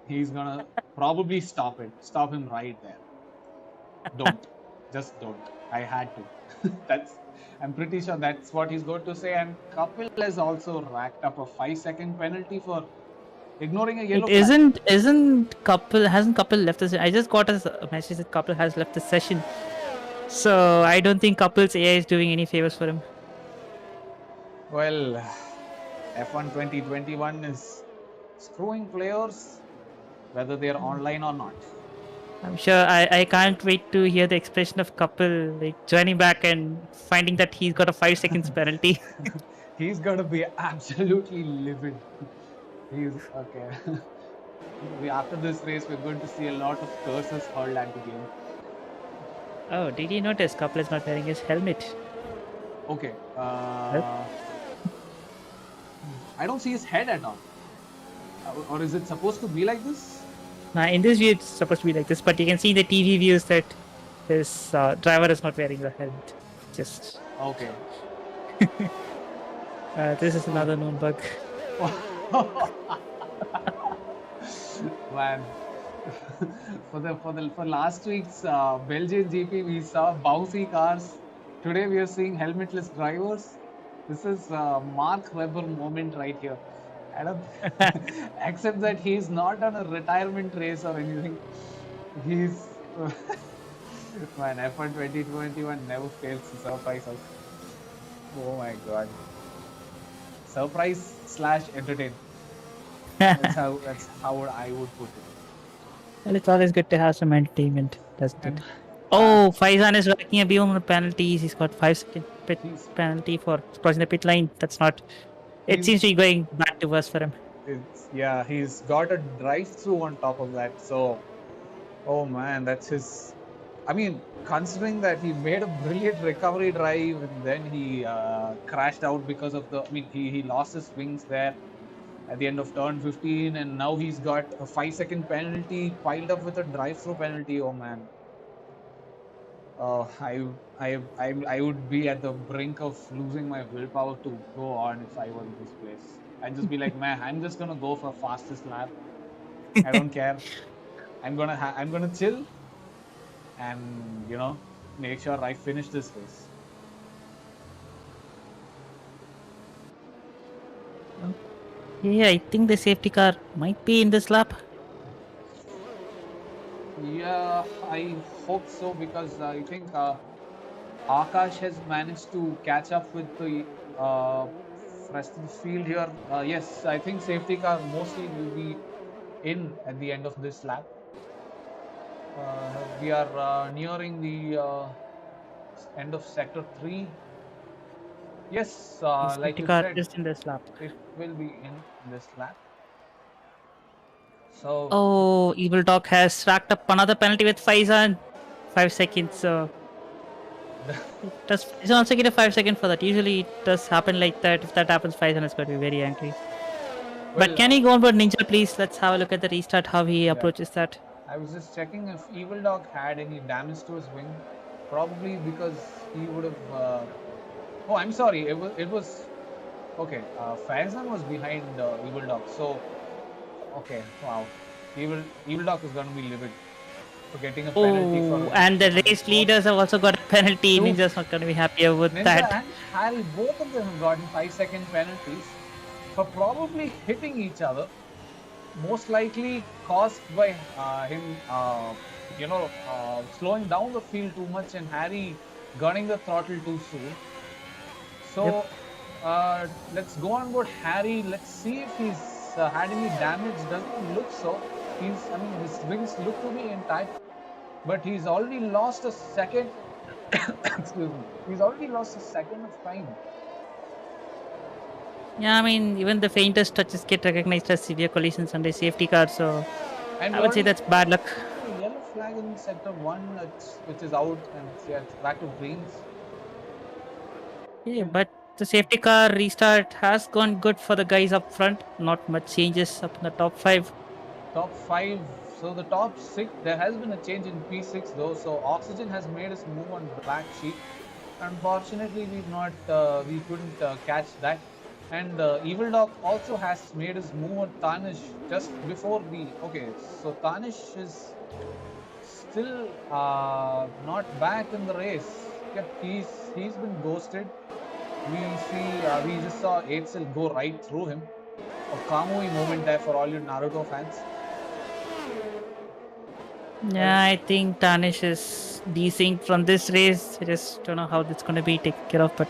he's gonna probably stop him right there. Don't. Just don't. I had to. I'm pretty sure that's what he's going to say. And Kapil has also racked up a 5-second penalty for ignoring a yellow flag. Hasn't Kapil left the session? I just got a message that Kapil has left the session. So I don't think Kapil's AI is doing any favors for him. Well, F1 2021 is screwing players, whether they're online or not. I'm sure I can't wait to hear the expression of Kapil like joining back and finding that he's got a 5 seconds penalty. He's gonna be absolutely livid. He's okay. After this race, we're going to see a lot of curses hurled at the game. Oh, did you notice Kapil is not wearing his helmet? Okay. I don't see his head at all. Or is it supposed to be like this? Now, in this view, it's supposed to be like this, but you can see in the TV views that his driver is not wearing the helmet. Just okay. This is another known bug. Man, for last week's Belgian GP, we saw bouncy cars. Today we are seeing helmetless drivers. This is Mark Webber moment right here. Except that he's not on a retirement race or anything. He's man, F1 2021 never fails to surprise us. Oh my god. Surprise / entertain. That's how I would put it. Well, it's always good to have some entertainment, doesn't it? Oh, Faizan is racking a B1 penalties. He's got 5-second pit He's penalty for crossing the pit line. That's not. It he's seems to be going back to worse for him. he's got a drive through on top of that. So, oh man, that's his. I mean, considering that he made a brilliant recovery drive and then he crashed out because of the. I mean, he lost his wings there at the end of turn 15, and now he's got a 5-second penalty piled up with a drive through penalty. Oh man. I would be at the brink of losing my willpower to go on if I were in this place. I'd just be like, man, I'm just gonna go for fastest lap. I don't care. I'm gonna chill and make sure I finish this race. Yeah, I think the safety car might be in this lap. Yeah, I hope so because I think Akash has managed to catch up with the rest of the field here. Yes, I think safety car mostly will be in at the end of this lap. We are nearing the end of sector 3. Yes, The like safety you car said, is in this lap. it will be in this lap. So Oh, Evil Dog has racked up another penalty with Faizan. 5 seconds. So he's also get a 5 second for that. Usually it does happen like that. If that happens, Faizan is going to be very angry. well, But can he go on board Ninja, please? Let's have a look at the restart, how he approaches that. I was just checking if Evil Dog had any damage to his wing. Probably because he would have. Oh, I'm sorry. It was okay. Faizan was behind Evil Dog. So okay, wow. Evil Dog is going to be livid for getting a penalty Oh, for. and the race leaders have also got a penalty. True. Ninja's not going to be happier with Ninja that. and Harry, both of them have gotten 5-second penalties for probably hitting each other. Most likely caused by him, slowing down the field too much and Harry gunning the throttle too soon. So let's go on board Harry. Let's see if he's had any damage. Doesn't look so. His wings look to be intact, but he's already lost a second. Excuse me. He's already lost a second of time. Yeah, I mean, even the faintest touches get recognized as severe collisions under safety car. So And I would say that's bad luck. a yellow flag in sector 1, which is out, and it's back to greens. Yeah, but the safety car restart has gone good for the guys up front. Not much changes up in the top 5. Top 5. So the top 6, there has been a change in P6 though. So Oxygen has made his move on Black Sheep. Unfortunately, we couldn't catch that. And Evil Dog also has made his move on Tanish just before the. Okay, so Tanish is still not back in the race. Yep, he's been ghosted. We just saw Eitzel go right through him. A Kamui moment there for all you Naruto fans. Yeah, I think Tanish is desynced from this race. I just don't know how that's going to be taken care of. But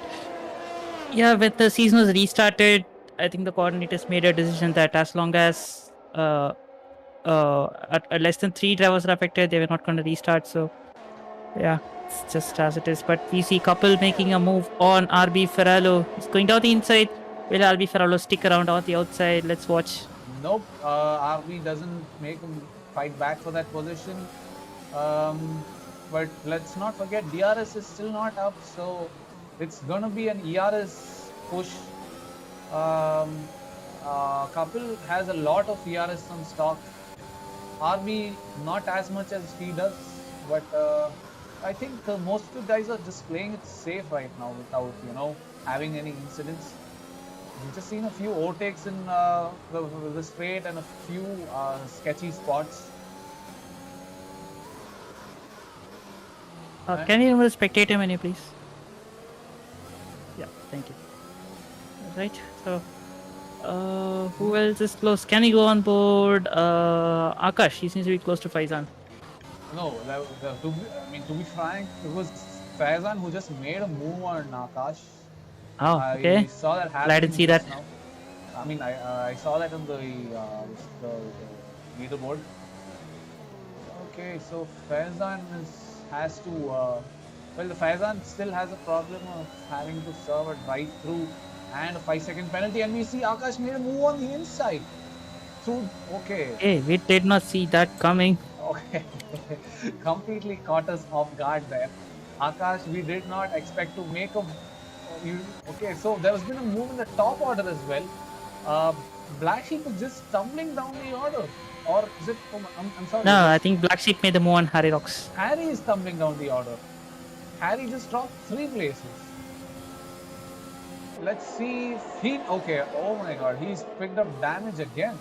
yeah, when the season was restarted, I think the coordinators made a decision that as long as less than 3 drivers are affected, they were not going to restart. So yeah, it's just as it is. But we see Couple making a move on RB Ferraro. He's going down the inside. Will RB Ferraro stick around on the outside? Let's watch. Nope, RB doesn't make him fight back for that position. But let's not forget DRS is still not up, so it's gonna be an ERS push. Kapil has a lot of ERS on stock. RB not as much as he does, but I think most of the guys are just playing it safe right now without having any incidents. We've just seen a few overtakes in the straight and a few sketchy spots. Can you remove the spectator menu, please? Yeah, thank you. Right, so who else is close? Can he go on board? Akash, he seems to be close to Faizan. No, to be frank, it was Faizan who just made a move on Akash. Oh, okay. I saw that happen. I didn't see that. Now. I saw that on the leaderboard. Okay, so Faizan has to, well, the Faizan still has a problem of having to serve a drive through and a 5-second penalty. And we see Akash made a move on the inside. Through, okay. Hey, we did not see that coming. Okay. Completely caught us off guard there. Akash, we did not expect to make a. Okay, so there has been a move in the top order as well. Black Sheep is just stumbling down the order. Or is it? Oh, I'm sorry. No, I think Black Sheep made the move on Harry Rocks. Harry is stumbling down the order. Harry just dropped 3 places. Let's see if he. Okay, oh my god, he's picked up damage again.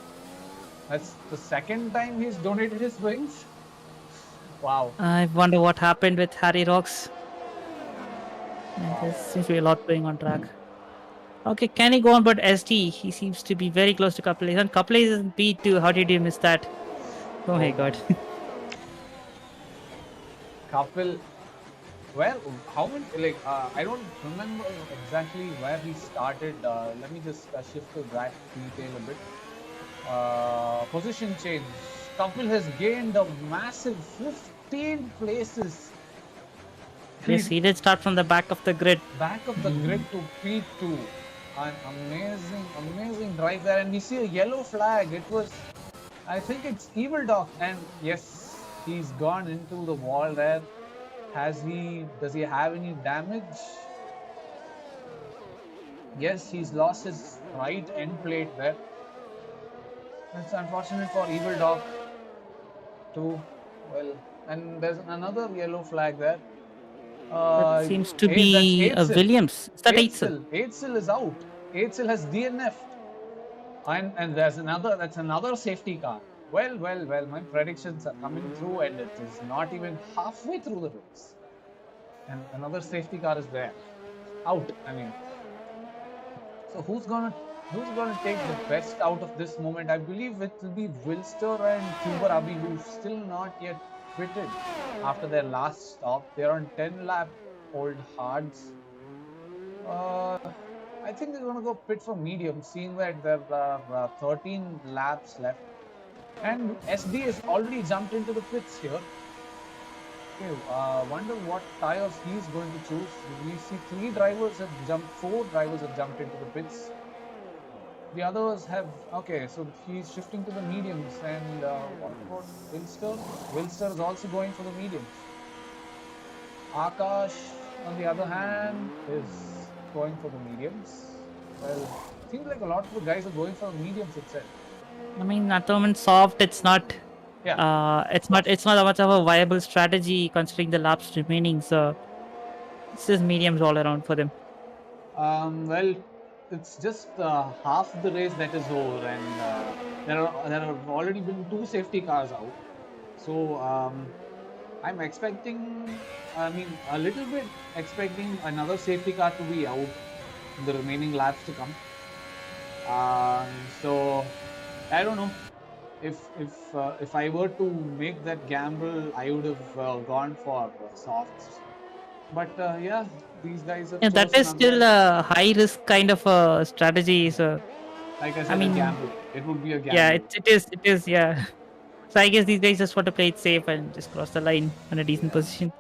That's the second time he's donated his wings. Wow. I wonder what happened with Harry Rocks. There seems to be a lot going on track. Okay, can he go on but SD? He seems to be very close to Couple. And Couple is in P2. How did you miss that? Oh my god. Kapil. Well, how many, like, I don't remember exactly where he started. Let me just shift to that detail a bit. Position change. Kapil has gained a massive 15 places. Yes, he did start from the back of the grid. Back of the grid to P2. An amazing drive there. And we see a yellow flag. It was, I think it's Evil Dog. And yes, he's gone into the wall there. Does he have any damage? Yes, he's lost his right end plate there. It's unfortunate for Evil Dog too. Well, and there's another yellow flag there. That seems to be a Williams. Is that Eitzel? Eitzel is out. Eitzel has DNF. And that's another safety car. Well, my predictions are coming through and it is not even halfway through the race. And another safety car is there. Out, I mean. So who's gonna take the best out of this moment? I believe it will be Wilster and Cuber Abi, who've still not yet quitted after their last stop. They're on 10 lap old hards. I think they're gonna go pit for medium, seeing that there are 13 laps left. And SD has already jumped into the pits here. Okay, wonder what tires he's going to choose. We see 4 drivers have jumped into the pits. The others have, okay, so he's shifting to the mediums. And what about Wilster? Wilster is also going for the mediums. Akash, on the other hand, is going for the mediums. Well, it seems like a lot of the guys are going for the mediums itself. I mean, at the moment, soft. It's not. Yeah. It's not that much of a viable strategy considering the laps remaining. So it's just mediums all around for them. Well, it's just half the race that is over, and there have already been 2 safety cars out. So I'm expecting, a little bit expecting another safety car to be out in the remaining laps to come. So I don't know. If I were to make that gamble, I would have gone for softs. But yeah, these guys are. Yeah, that is still a high risk kind of a strategy. So, like I said, a gamble. It would be a gamble. Yeah, it is. Yeah. So I guess these guys just want to play it safe and just cross the line in a decent position.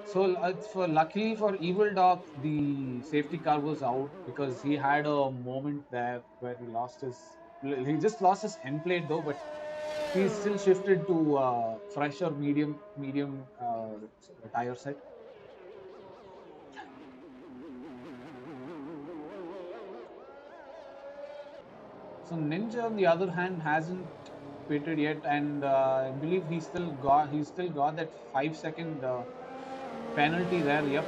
So luckily for Evil Dog, the safety car was out because he had a moment there where he just lost his end plate though, but he's still shifted to fresh or medium tire set. So Ninja, on the other hand, hasn't pitted yet, and I believe he still got that 5-second penalty there. Yep,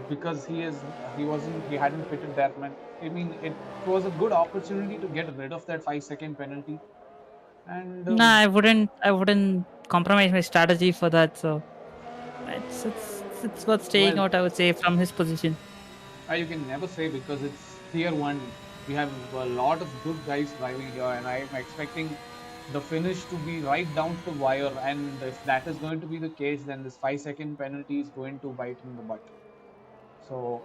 because he hadn't pitted that much. I mean, it was a good opportunity to get rid of that 5-second penalty. And no, I wouldn't compromise my strategy for that. So it's worth staying out, I would say, from his position. You can never say because it's Tier 1. We have a lot of good guys driving here, and I'm expecting the finish to be right down to the wire. And if that is going to be the case, then this 5-second penalty is going to bite in the butt. So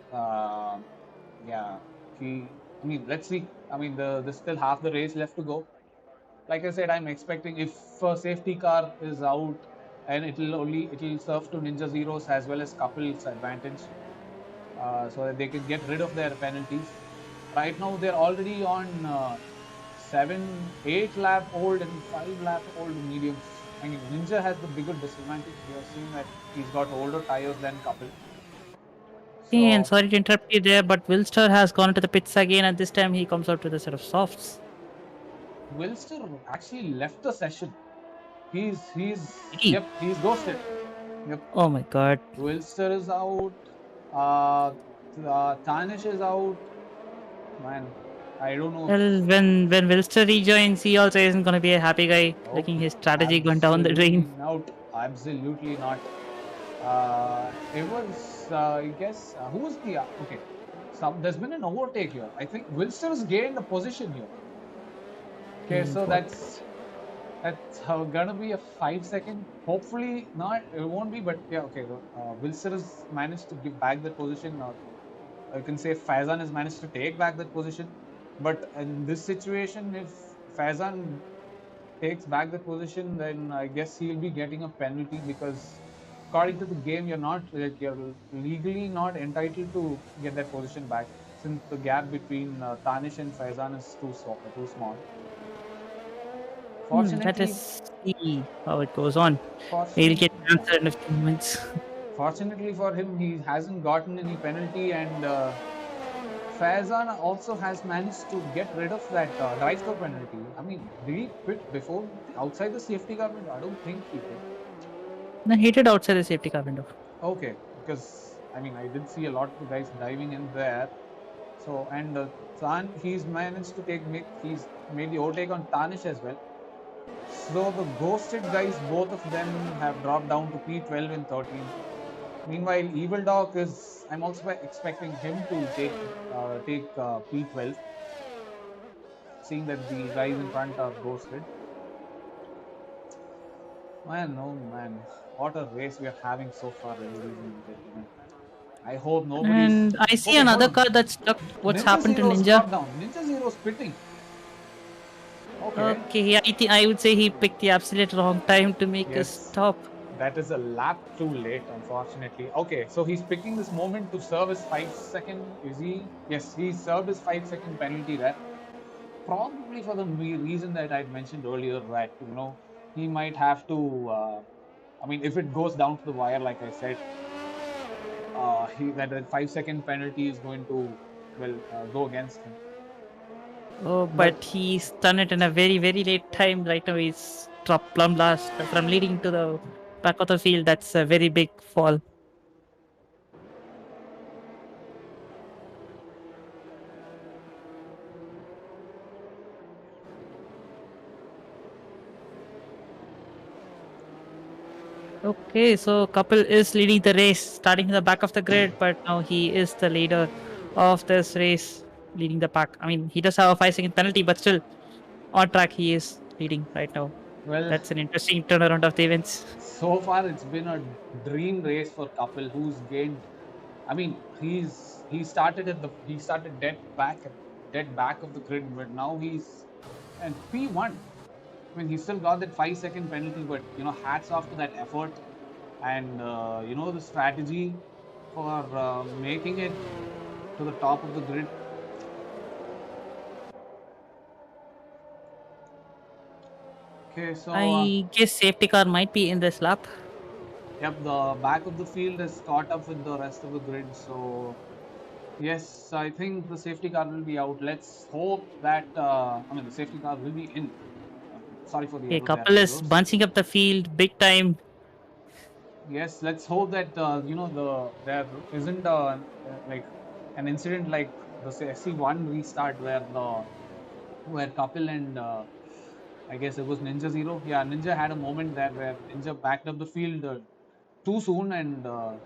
yeah, let's see. There's still half the race left to go. Like I said, I'm expecting if a safety car is out and it'll serve to Ninja Zero's as well as Couple's advantage, so that they can get rid of their penalties. Right now they're already on 8 lap old and 5 lap old mediums. I mean, Ninja has the bigger disadvantage. We have seen that he's got older tires than Couple. Okay, and So sorry to interrupt you there, but Wilster has gone to the pits again, and this time he comes out with a set of softs. Wilster actually left the session. He's He- ghosted. Yep. Oh my god. Wilster is out. Tanish is out. Man, I don't know. Well, when Wilster rejoins, he also isn't going to be a happy guy, looking his strategy going down the drain. Absolutely not. It was, I guess, who was the okay? There's been an overtake here. I think Wilster has gained a position here. Okay, so that's gonna be a 5-second. Hopefully not. It won't be, but yeah, okay. Wilster has managed to give back that position. I can say Faizan has managed to take back that position. But in this situation, if Faizan takes back the position, then I guess he'll be getting a penalty, because according to the game, you're legally not entitled to get that position back, since the gap between Tanish and Faizan is too small. Fortunately, Let us see how it goes on. He'll get answered in a few moments. Fortunately for him, he hasn't gotten any penalty, and Faizan also has managed to get rid of that drive through penalty. I mean, did he quit before outside the safety car window? I don't think he did. No, he did outside the safety car window. Okay, because I mean, I did see a lot of guys diving in there. So, and he's managed to he's made the overtake on Tanish as well. So the ghosted guys, both of them have dropped down to P12 and 13. Meanwhile, Evil Dog I'm also expecting him to take P12, seeing that the guys in front are ghosted. Man, oh man, what a race we are having so far, ladies and gentlemen. I hope nobody's... And I see another car that's stuck. What's happened to Ninja? Down. Ninja Zero's pitting. Okay, yeah, I would say he picked the absolute wrong time to make a stop. That is a lap too late, unfortunately. Okay, so he's picking this moment to serve his 5-second. Is he? Yes, he served his 5-second penalty there. Probably for the reason that I mentioned earlier, that he might have to. I mean, if it goes down to the wire, like I said, that 5-second penalty is going to go against him. Oh, but he's done it in a very, very late time. Right now, he's dropped plumb last from leading to the back of the field. That's a very big fall. Okay, so Kapil is leading the race, starting in the back of the grid, but now he is the leader of this race, leading the pack. I mean, he does have a 5-second penalty, but still, on track, he is leading right now. Well, that's an interesting turnaround of the events. So far, it's been a dream race for Kapil, who's gained. I mean, he started dead back of the grid, but now he's and P1. I mean, he still got that 5-second penalty, but hats off to that effort and the strategy for making it to the top of the grid. Okay, so I guess safety car might be in this lap. Yep, the back of the field is caught up with the rest of the grid, so yes, I think the safety car will be out. Let's hope that the safety car will be in. Sorry for the. A couple is bunching up the field big time. Yes, let's hope that there isn't like an incident like the SC1 restart where Kapil and I guess it was Ninja Zero. Yeah, Ninja had a moment there where Ninja backed up the field too soon, and no,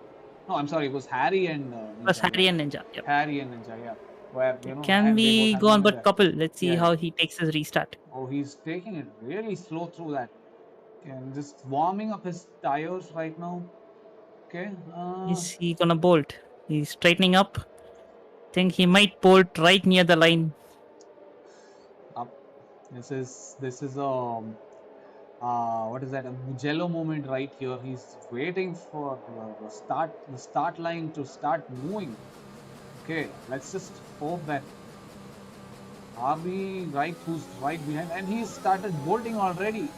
I'm sorry, it was Harry and Ninja. It was Harry and Ninja. Yep. Harry and Ninja, yeah. Where can we go on but Kapil? Let's see how he takes his restart. Oh, he's taking it really slow through that. And just warming up his tires right now. Okay. Is he gonna bolt? He's straightening up. Think he might bolt right near the line. Up. This is a what is that? A Mugello moment right here. He's waiting for the start line to start moving. Okay, let's just hope that RB right, who's right behind, and he's started bolting already.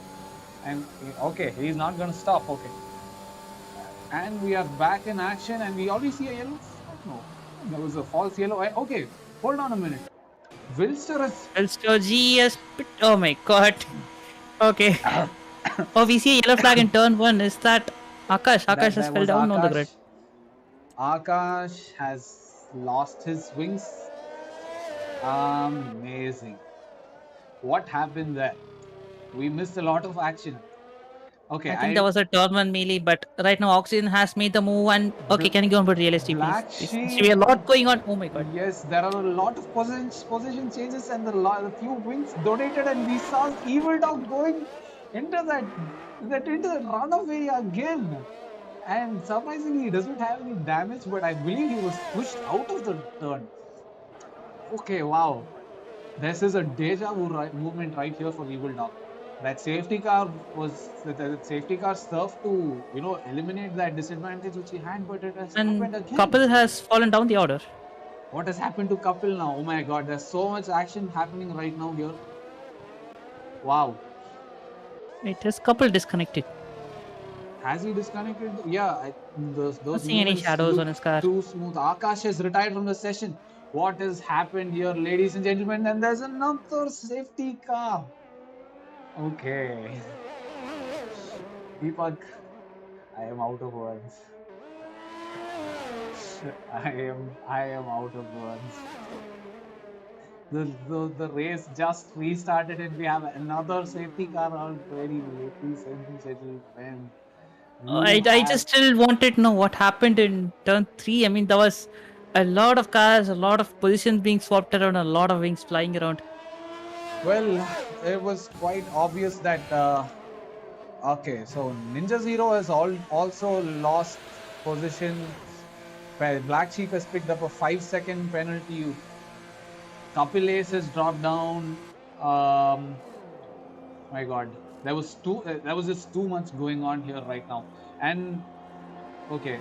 And okay, he's not gonna stop. Okay, and we are back in action, and we already see a yellow flag. No, there was a false yellow. Okay, hold on a minute. Wilster is Elster GS. Oh my god. Okay. Oh, we see a yellow flag in turn 1. Is that Akash? Akash just that fell was down on the grid. Akash has lost his wings. Amazing. What happened there? We missed a lot of action. Okay, I think that was a turn 1 melee, but right now Oxygen has made the move and okay, can you go on with realistic, please? Black There seems to Sheep. be a lot going on. Oh my god. Yes, there are a lot of position changes and the few wings donated, and we saw Evil Dog going into that into the runaway again. And surprisingly, he doesn't have any damage, but I believe he was pushed out of the turn. Okay, wow. This is a deja vu movement right here for Evil Dog. That safety car was the safety car served to eliminate that disadvantage which he had, but it has happened And again. Couple has fallen down the order. What has happened to Kapil now? Oh my god, there's so much action happening right now here. Wow. It is Couple disconnected. Has he disconnected? Yeah, those Not seeing any movements shadows look on his car. too smooth. Akash has retired from the session. What has happened here, ladies and gentlemen? And there's another safety car. Okay. Deepak, I am out of words. I am out of words. The race just restarted and we have another safety car already, ladies and gentlemen. I just still wanted to know what happened in turn 3. I mean, there was a lot of cars, a lot of positions being swapped around, a lot of wings flying around. Well, it was quite obvious that okay, so Ninja Zero has also lost position. Black Sheep has picked up a 5-second penalty. Kapil Ace has dropped down. My God, there was just too much going on here right now. And okay,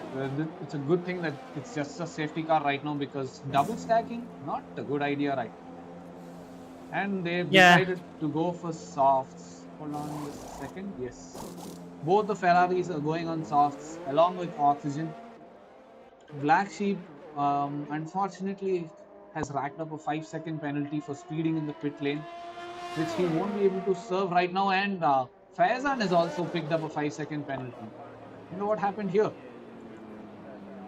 it's a good thing that it's just a safety car right now, because double stacking not a good idea right now. And they've decided to go for softs. Hold on just a second. Yes, both the Ferraris are going on softs along with Oxygen. Black Sheep unfortunately has racked up a 5-second penalty for speeding in the pit lane, which he won't be able to serve right now. And Faizan has also picked up a 5-second penalty. You know what happened here?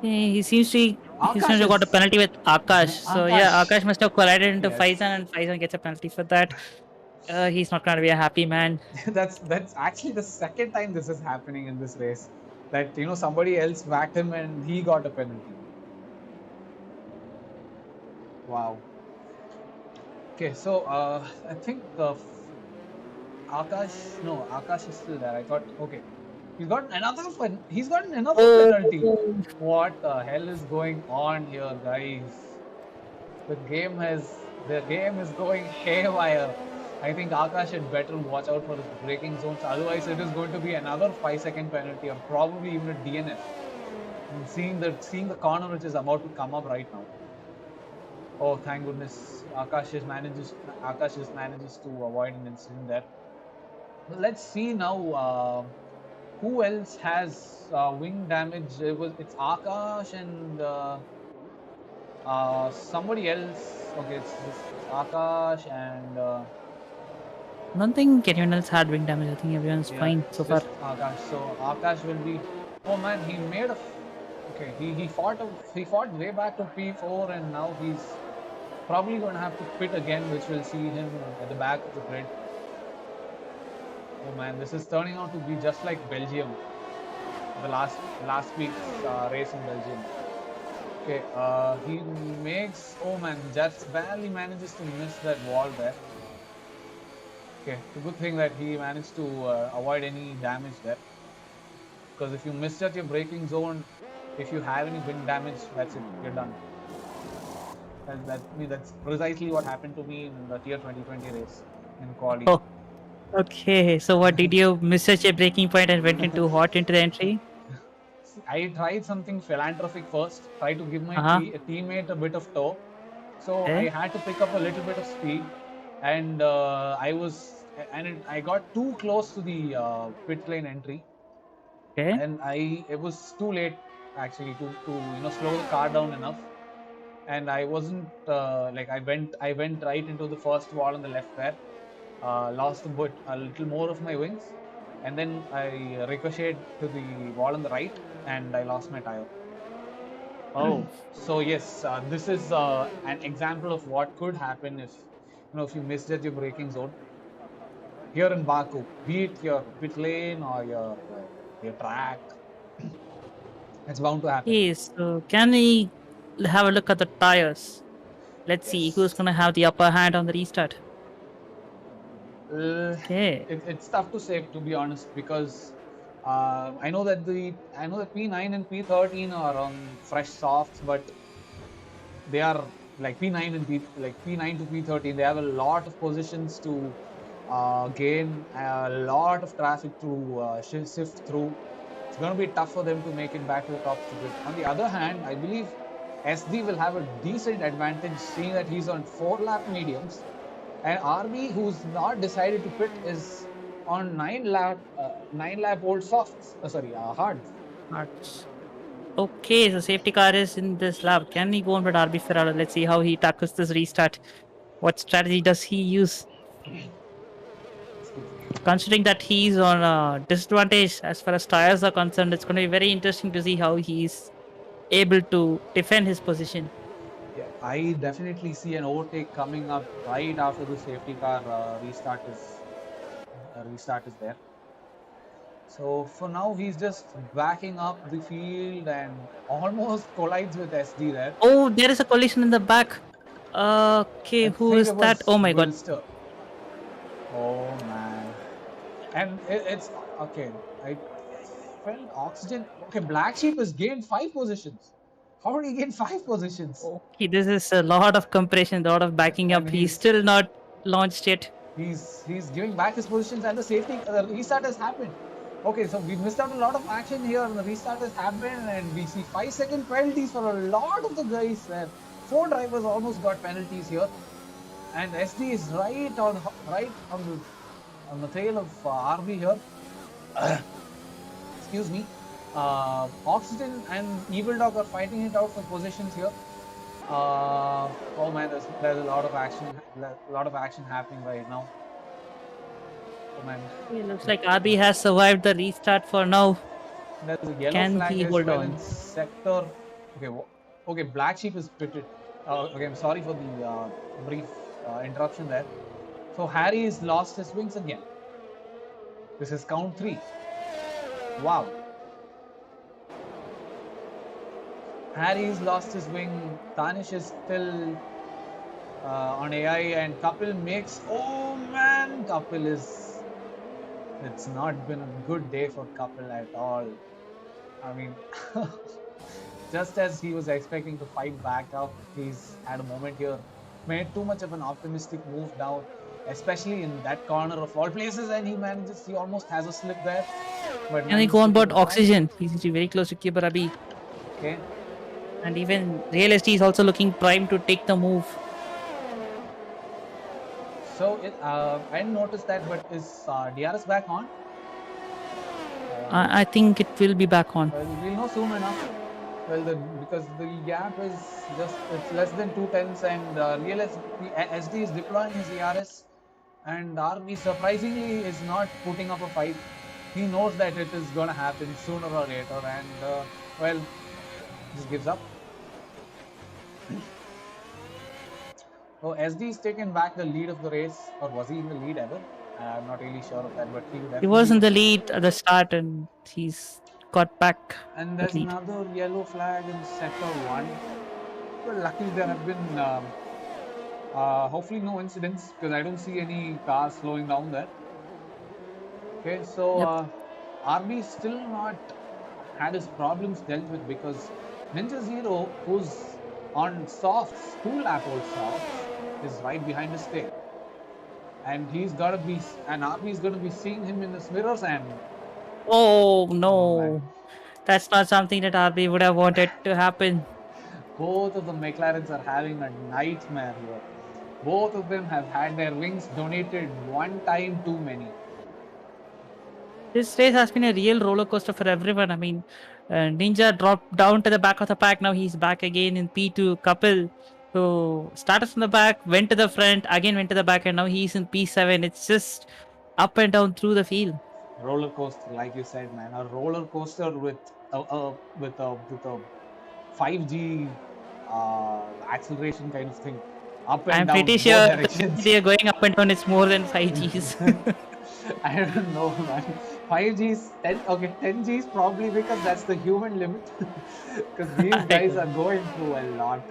He seems to have got a penalty with Akash. So yeah, Akash must have collided into Faizan, and Faizan gets a penalty for that. He's not going to be a happy man. That's actually the second time this is happening in this race. That somebody else whacked him and he got a penalty. Wow. Okay, so I think Akash is still there. I thought, okay, he's gotten another penalty. What the hell is going on here, guys? The game is going haywire. I think Akash had better watch out for his braking zones. Otherwise, it is going to be another 5-second penalty, or probably even a DNF. And seeing the corner which is about to come up right now. Oh, thank goodness, Akash just manages to avoid an incident there. Let's see now who else has wing damage. It's Akash and somebody else. Okay, it's Akash and I don't think anyone else had wing damage. I think everyone's fine so far. Akash. So Akash will be. Oh man, he made a. Okay, he fought way back to P4, and now he's probably going to have to pit again, which will see him at the back of the grid. Oh man, this is turning out to be just like Belgium, the last week's race in Belgium. Okay, he makes. Oh man, just barely manages to miss that wall there. Okay, it's a good thing that he managed to avoid any damage there. Because if you misjudge your braking zone, if you have any wind damage, that's it, you're done. That's precisely what happened to me in the Tier 2020 race in quali. Oh, Okay, so what did you misjudge a breaking point and went into hot into the entry? I tried something philanthropic first, try to give my Uh-huh. teammate a bit of tow. So I Okay. had to pick up a little bit of speed, and I got too close to the pit lane entry, Okay. and it was too late actually to slow the car down enough, and I wasn't like I went right into the first wall on the left there, lost a little more of my wings, and then I ricocheted to the wall on the right, and I lost my tire. Oh. So yes, this is an example of what could happen if you misjudge your braking zone here in Baku, be it your pit lane or your track. It's bound to happen. Okay, so can we have a look at the tires? Let's see who's Yes. gonna have the upper hand on the restart. Uh, Okay. it's tough to say, to be honest, because I know that P9 and P13 are on fresh softs, but they are like P9 to P13. They have a lot of positions to gain, a lot of traffic to sift through. It's going to be tough for them to make it back to the top of the grid. On the other hand, I believe SD will have a decent advantage, seeing that he's on 4-lap mediums, and RB, who's not decided to pit, is on 9-lap old softs. Hards. Hearts. Okay, so safety car is in this lap. Can we go on with RB Ferrara? Let's see how he tackles this restart. What strategy does he use? Considering that he's on a disadvantage as far as tires are concerned, it's going to be very interesting to see how he's able to defend his position. Yeah, I definitely see an overtake coming up right after the safety car restart is there. So for now, he's just backing up the field and almost collides with SD there. Oh, there is a collision in the back. Okay, I who think is it that? was Oh my god. Wilster. Oh man, and it's okay. I felt oxygen. Okay, Black Sheep has gained 5 positions. How did he gain 5 positions? Okay, this is a lot of compression, a lot of backing And up. He's still not launched yet. he's giving back his positions, and the restart has happened. Okay, so we missed out a lot of action here, and the restart has happened, and we see 5-second penalties for a lot of the guys there. 4 drivers almost got penalties here, and SD is right on the tail of RB here. Excuse me. Oxygen and Evil Dog are fighting it out for positions here. Oh man, there's a lot of action happening right now. Oh man, It looks like RB has survived the restart for now. there's a yellow Can flag he as hold well on? in sector. Okay, okay, Black Sheep is pitted. Okay, I'm sorry for the brief interruption there. So Harry's lost his wings again. This is count 3. Wow. Harry's lost his wing. Tanish is still on AI, and Kapil makes. Oh man, Kapil is. It's not been a good day for Kapil at all. I mean, just as he was expecting to fight back up, he's had a moment here. Made too much of an optimistic move down, especially in that corner of all places, and he almost has a slip there. But Can he go manages on to keep board it alive. oxygen? He's very close to Keeper Abi. Okay. And even Real ST is also looking prime to take the move. So I didn't notice that, but is DRS back on? I think it will be back on. Well, we'll know soon enough. Well, because the gap is it's less than 2 tenths, and SD is deploying his ERS, and RB surprisingly is not putting up a fight. He knows that it is going to happen sooner or later, and well, just gives up. So SD is taken back the lead of the race, or was he in the lead ever? I'm not really sure of that, but He was in the lead at the start and he's got back And the there's lead. another yellow flag in sector 1. Well, luckily there have been hopefully no incidents, because I don't see any cars slowing down there. Okay, so Yep. RB still not had his problems dealt with, because Ninja Zero, who's on softs, 2-lap old softs, is right behind his tail. and RB is gonna be seeing him in his mirrors, and Oh oh man, no, that's not something that RB would have wanted to happen. both of the McLarens are having a nightmare here. Both of them have had their wings donated one time too many. This race has been a real roller coaster for everyone. I mean, Ninja dropped down to the back of the pack. Now he's back again in P2. Couple who started from the back, went to the front, again went to the back, and now he's in P7. It's just up and down through the field. Roller coaster, like you said, man, a roller coaster with a 5G acceleration kind of thing, up and I'm down pretty both sure the directions. speed they are going up and down is more than 5Gs. I don't know, man. 5Gs, 10, okay, 10Gs probably, because that's the human limit. Because these guys are going through a lot.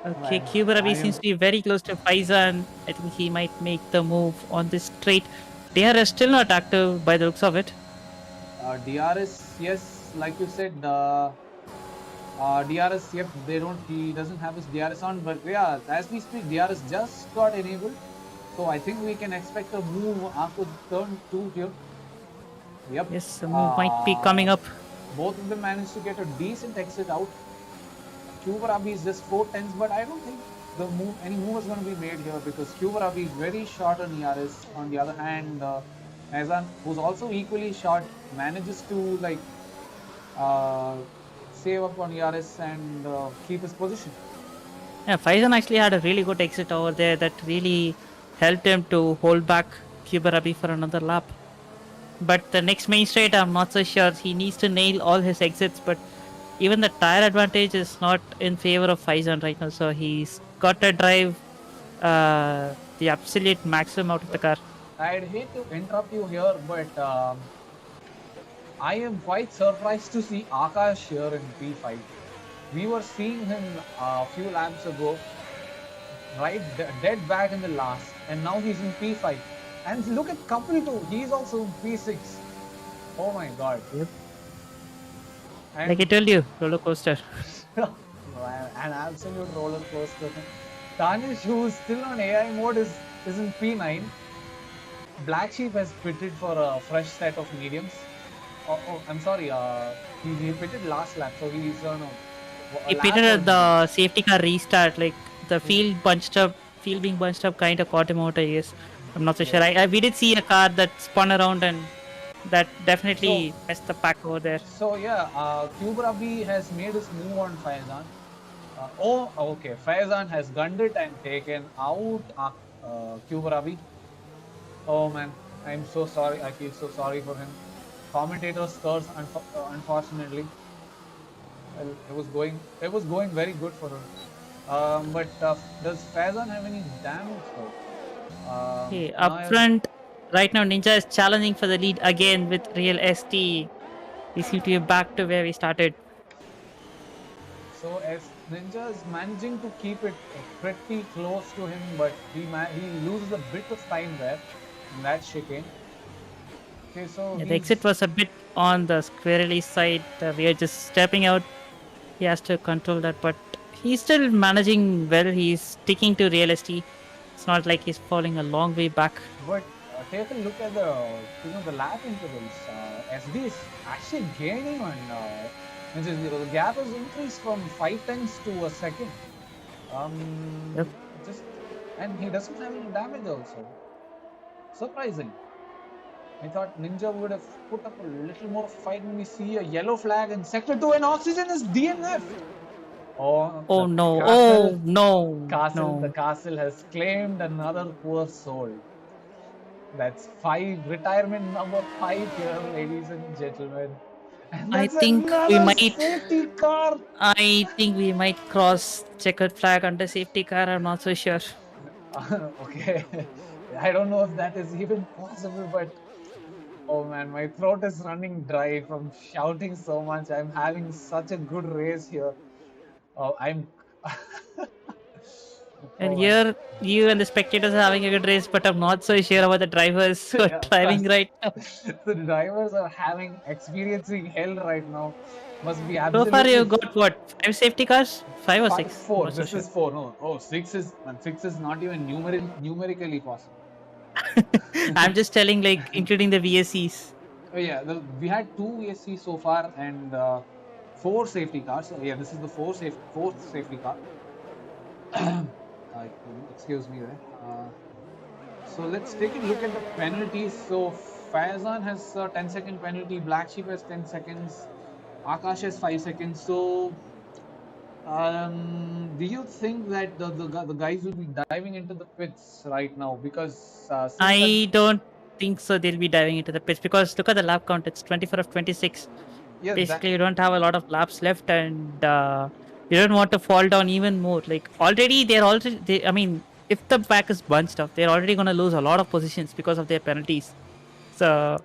Okay, Man, Kuberabi seems to be very close to Faizan. I think he might make the move on this straight. DRS still not active by the looks of it. DRS, yes, like you said, DRS, yep, he doesn't have his DRS on, but yeah, as we speak, DRS just got enabled. So I think we can expect a move after turn 2 here. Yep. Yes, the move might be coming up. Both of them managed to get a decent exit out. Kuberabi is just 4 tenths, but I don't think any move is going to be made here, because Kuberabi is very short on ERS. On the other hand, Faizan, who's also equally short, manages to save up on ERS and keep his position. Yeah, Faizan actually had a really good exit over there that really helped him to hold back Kuberabi for another lap. But the next main straight, I'm not so sure. He needs to nail all his exits, but even the tire advantage is not in favor of Faizan right now. So he's got to drive the absolute maximum out of the car. I'd hate to interrupt you here, but I am quite surprised to see Akash here in P5. We were seeing him a few laps ago, right, dead back in the last, and now he's in P5. And look at Couple too, he's also in P6. Oh my god. Yep. And Like I told you, roller coaster. an absolute roller coaster. Danish, who's still on AI mode, is in P9. Black Sheep has pitted for a fresh set of mediums. Oh, I'm sorry. He pitted last lap, so he's He pitted at the safety car restart. Like the field being bunched up kind of caught him out, I guess. I'm not so sure. We did see a car that spun around, and that definitely messed the pack over there. So yeah, Kuberabi has made his move on Faizan. Okay. Faizan has gunned it and taken out Kuberabi. Oh man, I'm so sorry. I feel so sorry for him. Commentators curse, unfortunately. Well, it was going very good for him. But does Faizan have any damage though? Okay, up front, right now Ninja is challenging for the lead again with Real ST. We seem to be back to where we started. So as Ninja is managing to keep it pretty close to him, but he loses a bit of time there in that chicane. Okay, so Yeah, the exit was a bit on the squirrely side. We are just stepping out. He has to control that, but he's still managing well. He's sticking to Real ST. It's not like he's falling a long way back. But take a look at the lap intervals. SD is actually gaining on. The gap has increased from 5 tenths to a second. Yep. And he doesn't have any damage also. Surprising. I thought Ninja would have put up a little more fight when we see a yellow flag in sector 2, and Oxygen is DNF. Oh no! No! The castle has claimed another poor soul. That's retirement number 5 here, ladies and gentlemen. And I think we might safety car. I think we might cross checkered flag under safety car. I'm not so sure. Okay, I don't know if that is even possible, but oh man, my throat is running dry from shouting so much. I'm having such a good race here. And here, you and the spectators are having a good race, but I'm not so sure about the drivers who are driving right now. The drivers are experiencing hell right now. Must be So absolutely. far, you got what? 5 safety cars? 5 or 6? Four. Not so This sure. is 4. No, oh, 6 is not even numerically possible. I'm just telling, like, including the VSCs. Oh yeah, we had 2 VSC so far and 4 safety cars. So yeah, this is the fourth safety car. Excuse me there. So let's take a look at the penalties. So Faizan has a 10-second penalty. Black Sheep has 10 seconds. Akash has 5 seconds. So do you think that the guys will be diving into the pits right now? Because since I don't think so. They'll be diving into the pitch because look at the lap count. It's 24 of 26. yeah, Basically, you don't have a lot of laps left, and you don't want to fall down even more. Like already, I mean, if the pack is bunched up, they're already going to lose a lot of positions because of their penalties. So,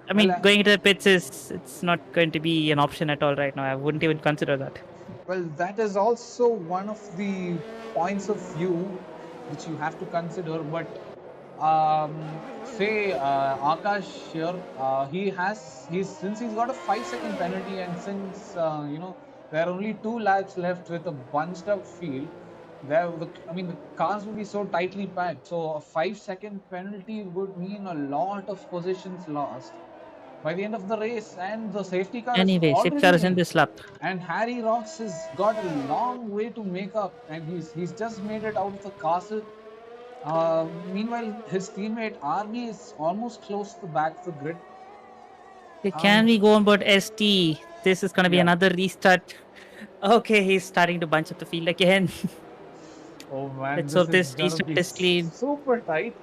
I mean, going into the pits it's not going to be an option at all right now. I wouldn't even consider that. well, that is also one of the points of view which you have to consider. But say Akash here, since he's got a 5-second penalty, and since there are only 2 laps left with a bunched up field, the cars will be so tightly packed. So a 5-second penalty would mean a lot of positions lost by the end of the race, and the safety car is Anyway, safety car is in already. this lap. And Harry Rocks has got a long way to make up, and he's just made it out of the castle. Meanwhile, his teammate RB is almost close to the back of the grid. Can we go on board ST? This is going to be Yeah. another restart. Okay, he's starting to bunch up the field again. Oh man, Let's hope this gonna restart be is clean. super tight.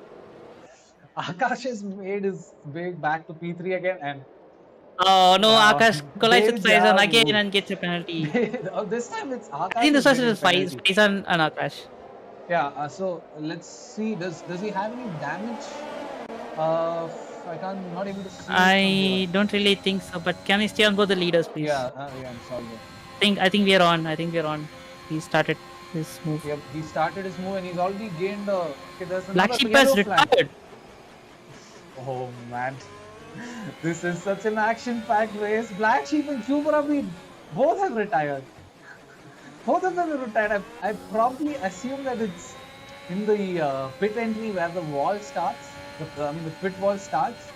Akash has made his way back to P3 again, and Oh no, Akash collides with deja Faizan again vu. and gets a penalty. This time it's Akash. I think this was getting just penalty. Faizan and Akash. Yeah, so let's see. Does he have any damage? I'm not able to see. I don't really think so, but can we stay on both the leaders, please? Yeah, I'm sorry. I think we are on. He started his move. Yep, he started his move and he's already gained. Okay, there's Black another Sheep has yellow flag. retired. Oh man, this is such an action-packed race. Black Sheep and Super Abhi both have retired. Both of them have retired. I probably assume that it's in the pit entry where the wall starts. The pit wall starts.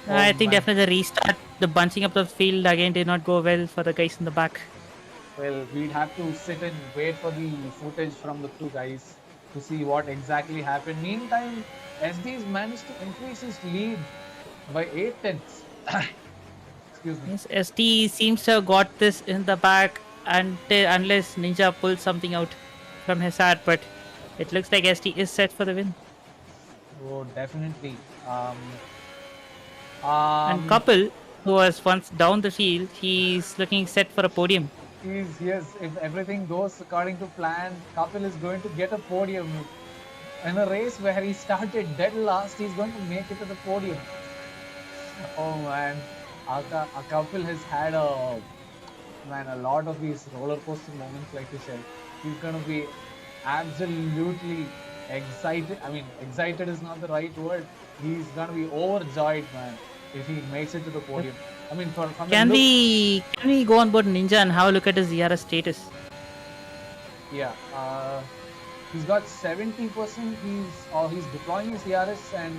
I think definitely the restart, the bunching up the field again did not go well for the guys in the back. Well, we'd have to sit and wait for the footage from the 2 guys to see what exactly happened. Meantime, SD's managed to increase his lead by 8 tenths. Excuse me. Yes, ST seems to have got this in the back unless Ninja pulls something out from his hat, but it looks like ST is set for the win. Oh, definitely. And Couple, who was once down the field, he's looking set for a podium. Yes, if everything goes according to plan, Kapil is going to get a podium. In a race where he started dead last, he's going to make it to the podium. Oh man, Kapil has had a lot of these roller coaster moments, like you said. He's going to be absolutely excited. Excited is not the right word. He's going to be overjoyed, man, if he makes it to the podium. Can we go on board Ninja and have a look at his ERS status? Yeah, he's got 70%. He's deploying his ERS, and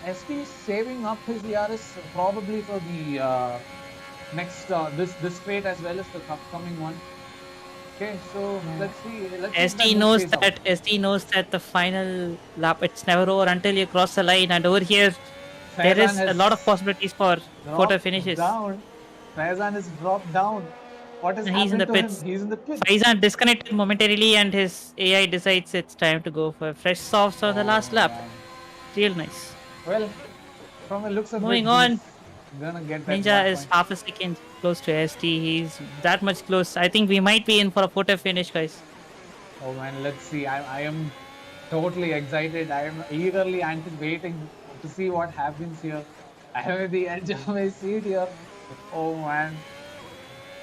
SP is saving up his ERS probably for the next this straight as well as the upcoming one. Okay, so let's see. SD knows that the final lap, it's never over until you cross the line, and over here there is a lot of possibilities for photo finishes. Faizan has dropped down. What is happening? He's in the pits. He's in the pits. Faizan disconnected momentarily, and his AI decides it's time to go for fresh softs on the last lap. Man. Real nice. Well, from the looks of Moving it, on. he's gonna get that Ninja 1 is point. half a second close to ST. He's that much close. I think we might be in for a photo finish, guys. Oh man, let's see. I am totally excited. I am eagerly anticipating to see what happens here. I am at the edge of my seat here. Oh man,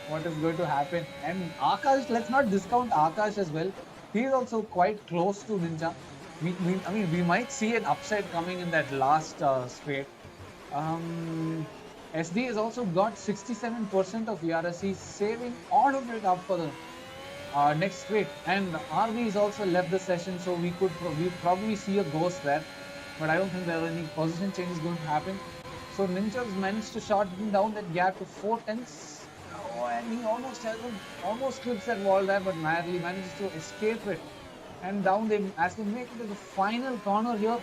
what is going to happen? And Akash, let's not discount Akash as well. He's also quite close to Ninja. We might see an upside coming in that last straight. SD has also got 67% of IRC, saving all of it up for the next straight. And RV is also left the session, so we probably see a ghost there, but I don't think there are any position changes going to happen. So Ninja's managed to shorten down that gap to 4 tenths. Oh, and he almost clips that wall there, but narrowly manages to escape it. And down as they make it to the final corner here,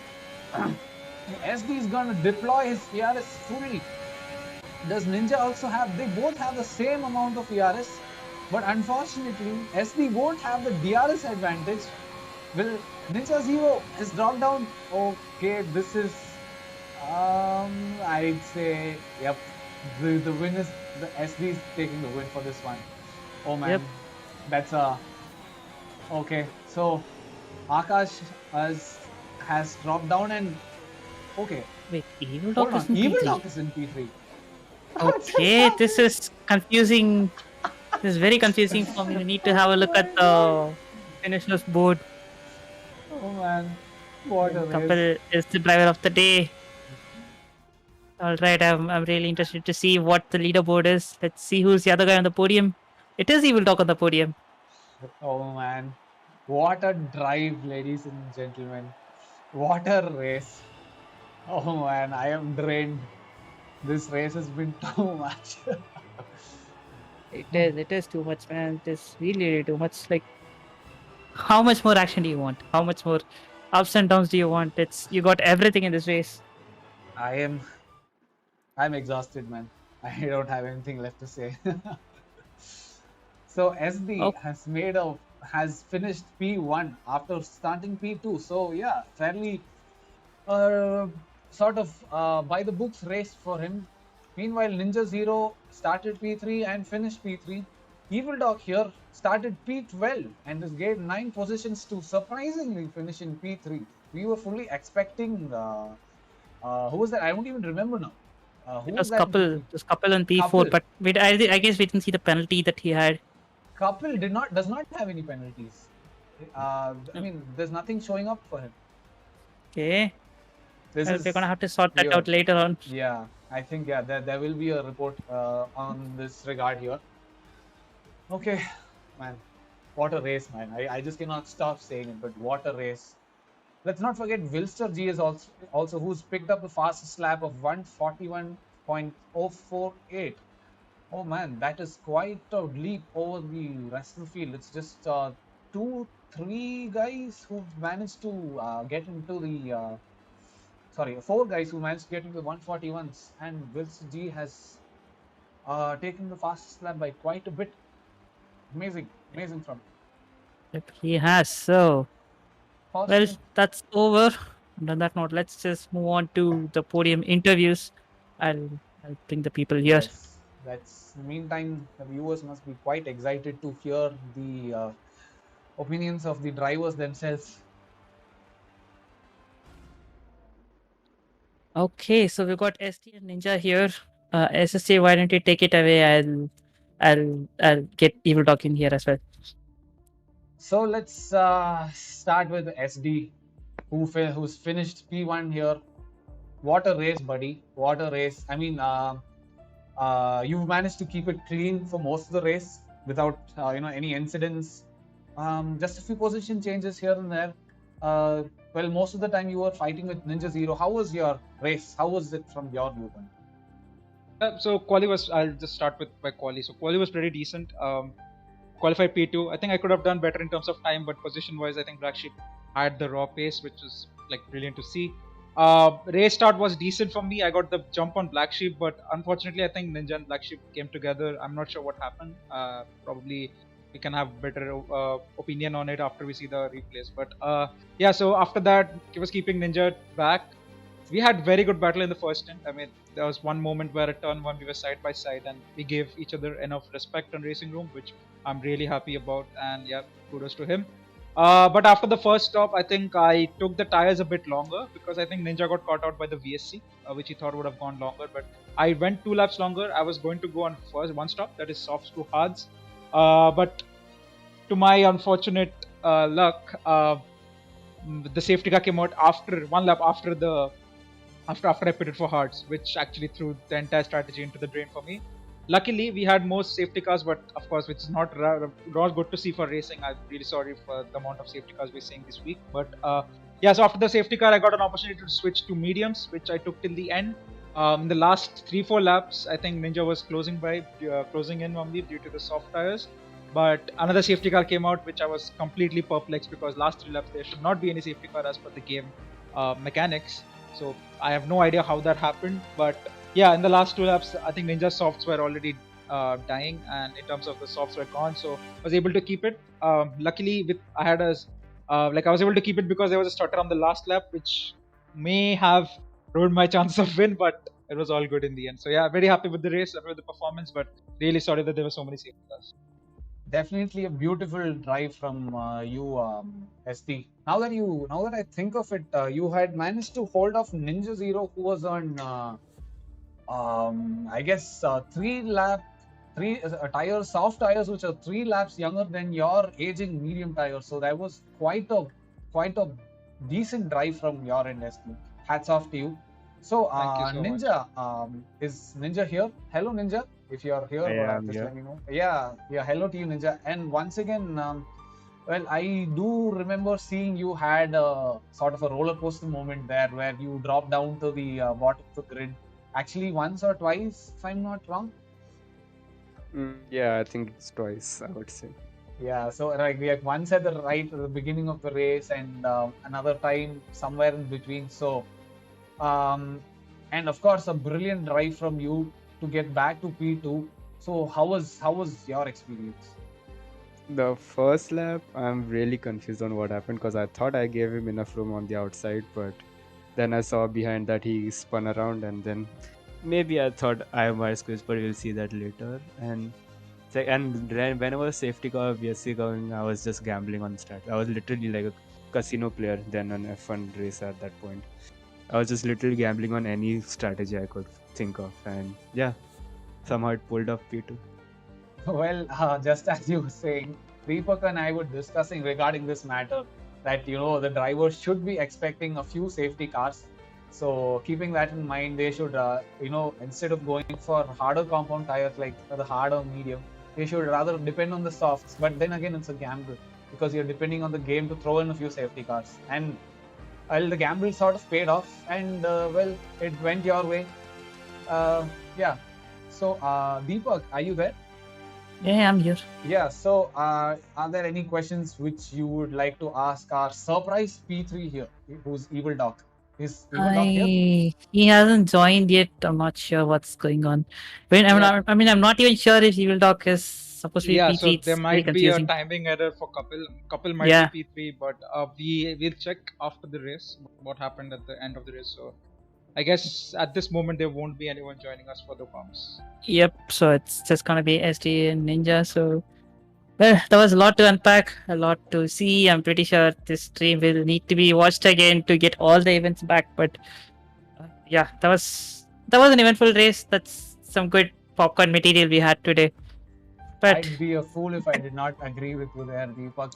SD is going to deploy his ERS fully. Does Ninja also have? They both have the same amount of ERS, but unfortunately, SD won't have the DRS advantage. Will Ninja Zero has dropped down? Okay, this is, I'd say, yep, the win is, the SD is taking the win for this one. Oh man, Yep. that's okay. So Akash has dropped down, and okay, Wait, Evil hold Dog is on, in Evil P3. Dog is in P3. Okay, this is confusing. This is very confusing for me. We need to have a look at the finishers board. Oh man, what a race. Couple is the driver of the day. All right, I'm really interested to see what the leaderboard is. Let's see who's the other guy on the podium. It is Evil Dog on the podium. Oh man, what a drive, ladies and gentlemen. What a race. Oh man, I am drained. This race has been too much. It is too much, man. It is really too much. Like, how much more action do you want? How much more ups and downs do you want? You got everything in this race. I'm exhausted, man. I don't have anything left to say. So SD Oh. has finished P1 after starting P2. So yeah, fairly sort of by the books race for him. Meanwhile, Ninja Zero started P3 and finished P3. Evil Dog here started P12 and has gained 9 positions to surprisingly finish in P3. We were fully expecting who was that? I don't even remember now. It was Couple in P4, Couple. but I guess we didn't see the penalty that he had. Couple does not have any penalties. I mean, there's nothing showing up for him. Okay. We're gonna have to sort that out later on. Yeah, I think there will be a report on this regard here. Okay, man, what a race, man! I just cannot stop saying it, but what a race! Let's not forget Wilster G is also who's picked up the fastest lap of 141.048. Oh man, that is quite a leap over the rest of the field. It's just 2-3 guys who've managed to get into the. Sorry, 4 guys who managed to get into the 141s, and Wilson G has taken the fastest lap by quite a bit. Amazing from him. Yep, he has. So, well, that's over. And on that note, let's just move on to the podium interviews. I'll bring the people here. Yes, that's. In the meantime, the viewers must be quite excited to hear the opinions of the drivers themselves. Okay, so we've got ST and Ninja here. SSJ, why don't you take it away? I'll get Evil Dog in here as well. So let's start with SD, who's finished P1 here. What a race, buddy! What a race! I mean, you've managed to keep it clean for most of the race without any incidents. Just a few position changes here and there. Well, most of the time you were fighting with Ninja Zero. How was your race? How was it from your viewpoint? So quali was. I'll just start with my quali. So quali was pretty decent. Qualified P2. I think I could have done better in terms of time, but position-wise, I think Black Sheep had the raw pace, which was like brilliant to see. Race start was decent for me. I got the jump on Black Sheep, but unfortunately, I think Ninja and Black Sheep came together. I'm not sure what happened. Probably we can have better opinion on it after we see the replays. But yeah, so after that, he was keeping Ninja back. We had very good battle in the first stint. I mean, there was one moment where at turn 1 we were side by side and we gave each other enough respect on Racing Room, which I'm really happy about, and yeah, kudos to him. But after the first stop, I think I took the tires a bit longer because I think Ninja got caught out by the VSC, which he thought would have gone longer. But I went 2 laps longer. I was going to go on first one stop, that is softs to hards. But to my unfortunate luck, the safety car came out after one lap after the after I pitted for Hearts, which actually threw the entire strategy into the drain for me. Luckily, we had more safety cars, but of course, which is not good to see for racing. I'm really sorry for the amount of safety cars we're seeing this week. But yeah, so after the safety car, I got an opportunity to switch to mediums, which I took till the end. In the last 3-4 laps, I think Ninja was closing in on me due to the soft tires. But another safety car came out, which I was completely perplexed because last 3 laps there should not be any safety car as per the game mechanics. So I have no idea how that happened, but yeah, in the last 2 laps, I think Ninja softs were already dying, and in terms of the softs were gone, so I was able to keep it. Luckily, I was able to keep it because there was a stutter on the last lap, which may have ruined my chance of win, but it was all good in the end. So yeah, very happy with the race, with the performance, but really sorry that there were so many safety cars. Definitely a beautiful drive from you, ST. Now that I think of it, you had managed to hold off Ninja Zero, who was on, I guess, soft tires, which are 3 laps younger than your aging medium tires. So that was quite a decent drive from your end, ST. Hats off to you. So, Thank you so Ninja, is Ninja here? Hello, Ninja. If you are here, just let me know. Yeah, hello to you, Ninja. And once again, well, I do remember seeing you had a sort of a roller coaster moment there where you dropped down to the bottom of the grid. Actually, once or twice, if I'm not wrong. Yeah, I think it's twice, I would say. Yeah, so like once at the beginning of the race, and another time somewhere in between. So, and of course, a brilliant drive from you to get back to P2. So how was your experience? The first lap, I'm really confused on what happened because I thought I gave him enough room on the outside, but then I saw behind that he spun around, and then maybe I thought I might squeeze, but we'll see that later. And whenever safety car VSC going, I was just gambling on stat. I was literally like a casino player than an F1 racer at that point. I was just literally gambling on any strategy I could think of, and yeah, somehow it pulled off P2. Well, just as you were saying, Deepak and I were discussing regarding this matter that the drivers should be expecting a few safety cars. So keeping that in mind, they should instead of going for harder compound tires like the hard or medium, they should rather depend on the softs. But then again, it's a gamble because you're depending on the game to throw in a few safety cars. And well, the gamble sort of paid off, and well, it went your way. Yeah. So, Deepak, are you there? Yeah, I'm here. Yeah. So, are there any questions which you would like to ask our surprise P3 here, who's Evil Doc? Is Evil Doc here? He hasn't joined yet. I'm not sure what's going on. I'm not even sure if Evil Doc is supposed to be P3. So there It's very might be a confusing. timing error for couple might be P3, but we'll check after the race what happened at the end of the race. So I guess at this moment there won't be anyone joining us for the comms. Yep, so it's just gonna be SD and Ninja. So well, there was a lot to unpack, a lot to see. I'm pretty sure this stream will need to be watched again to get all the events back. But yeah, that was an eventful race. That's some good popcorn material we had today. But I'd be a fool if I did not agree with you there, Deepak.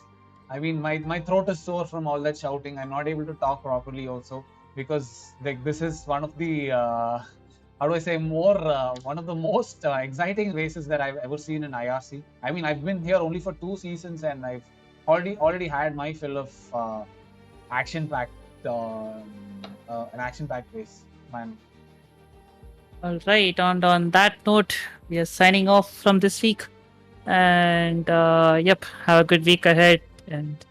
I mean, my throat is sore from all that shouting. I'm not able to talk properly also because like this is one of the how do I say one of the most exciting races that I've ever seen in IRC. I mean, I've been here only for 2 seasons, and I've already had my fill of action-packed an action-packed race, man. all right, on that note, we are signing off from this week. And yep, have a good week ahead. And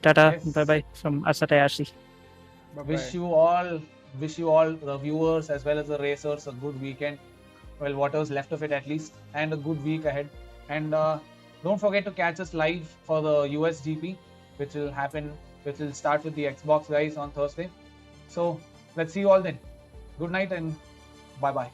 tata, Yes. bye-bye from us at IRC. Wish you all, the viewers as well as the racers, a good weekend. Well, whatever's left of it at least, and a good week ahead. And don't forget to catch us live for the US GP, which will start with the Xbox guys on Thursday. So let's see you all then. Good night and bye-bye.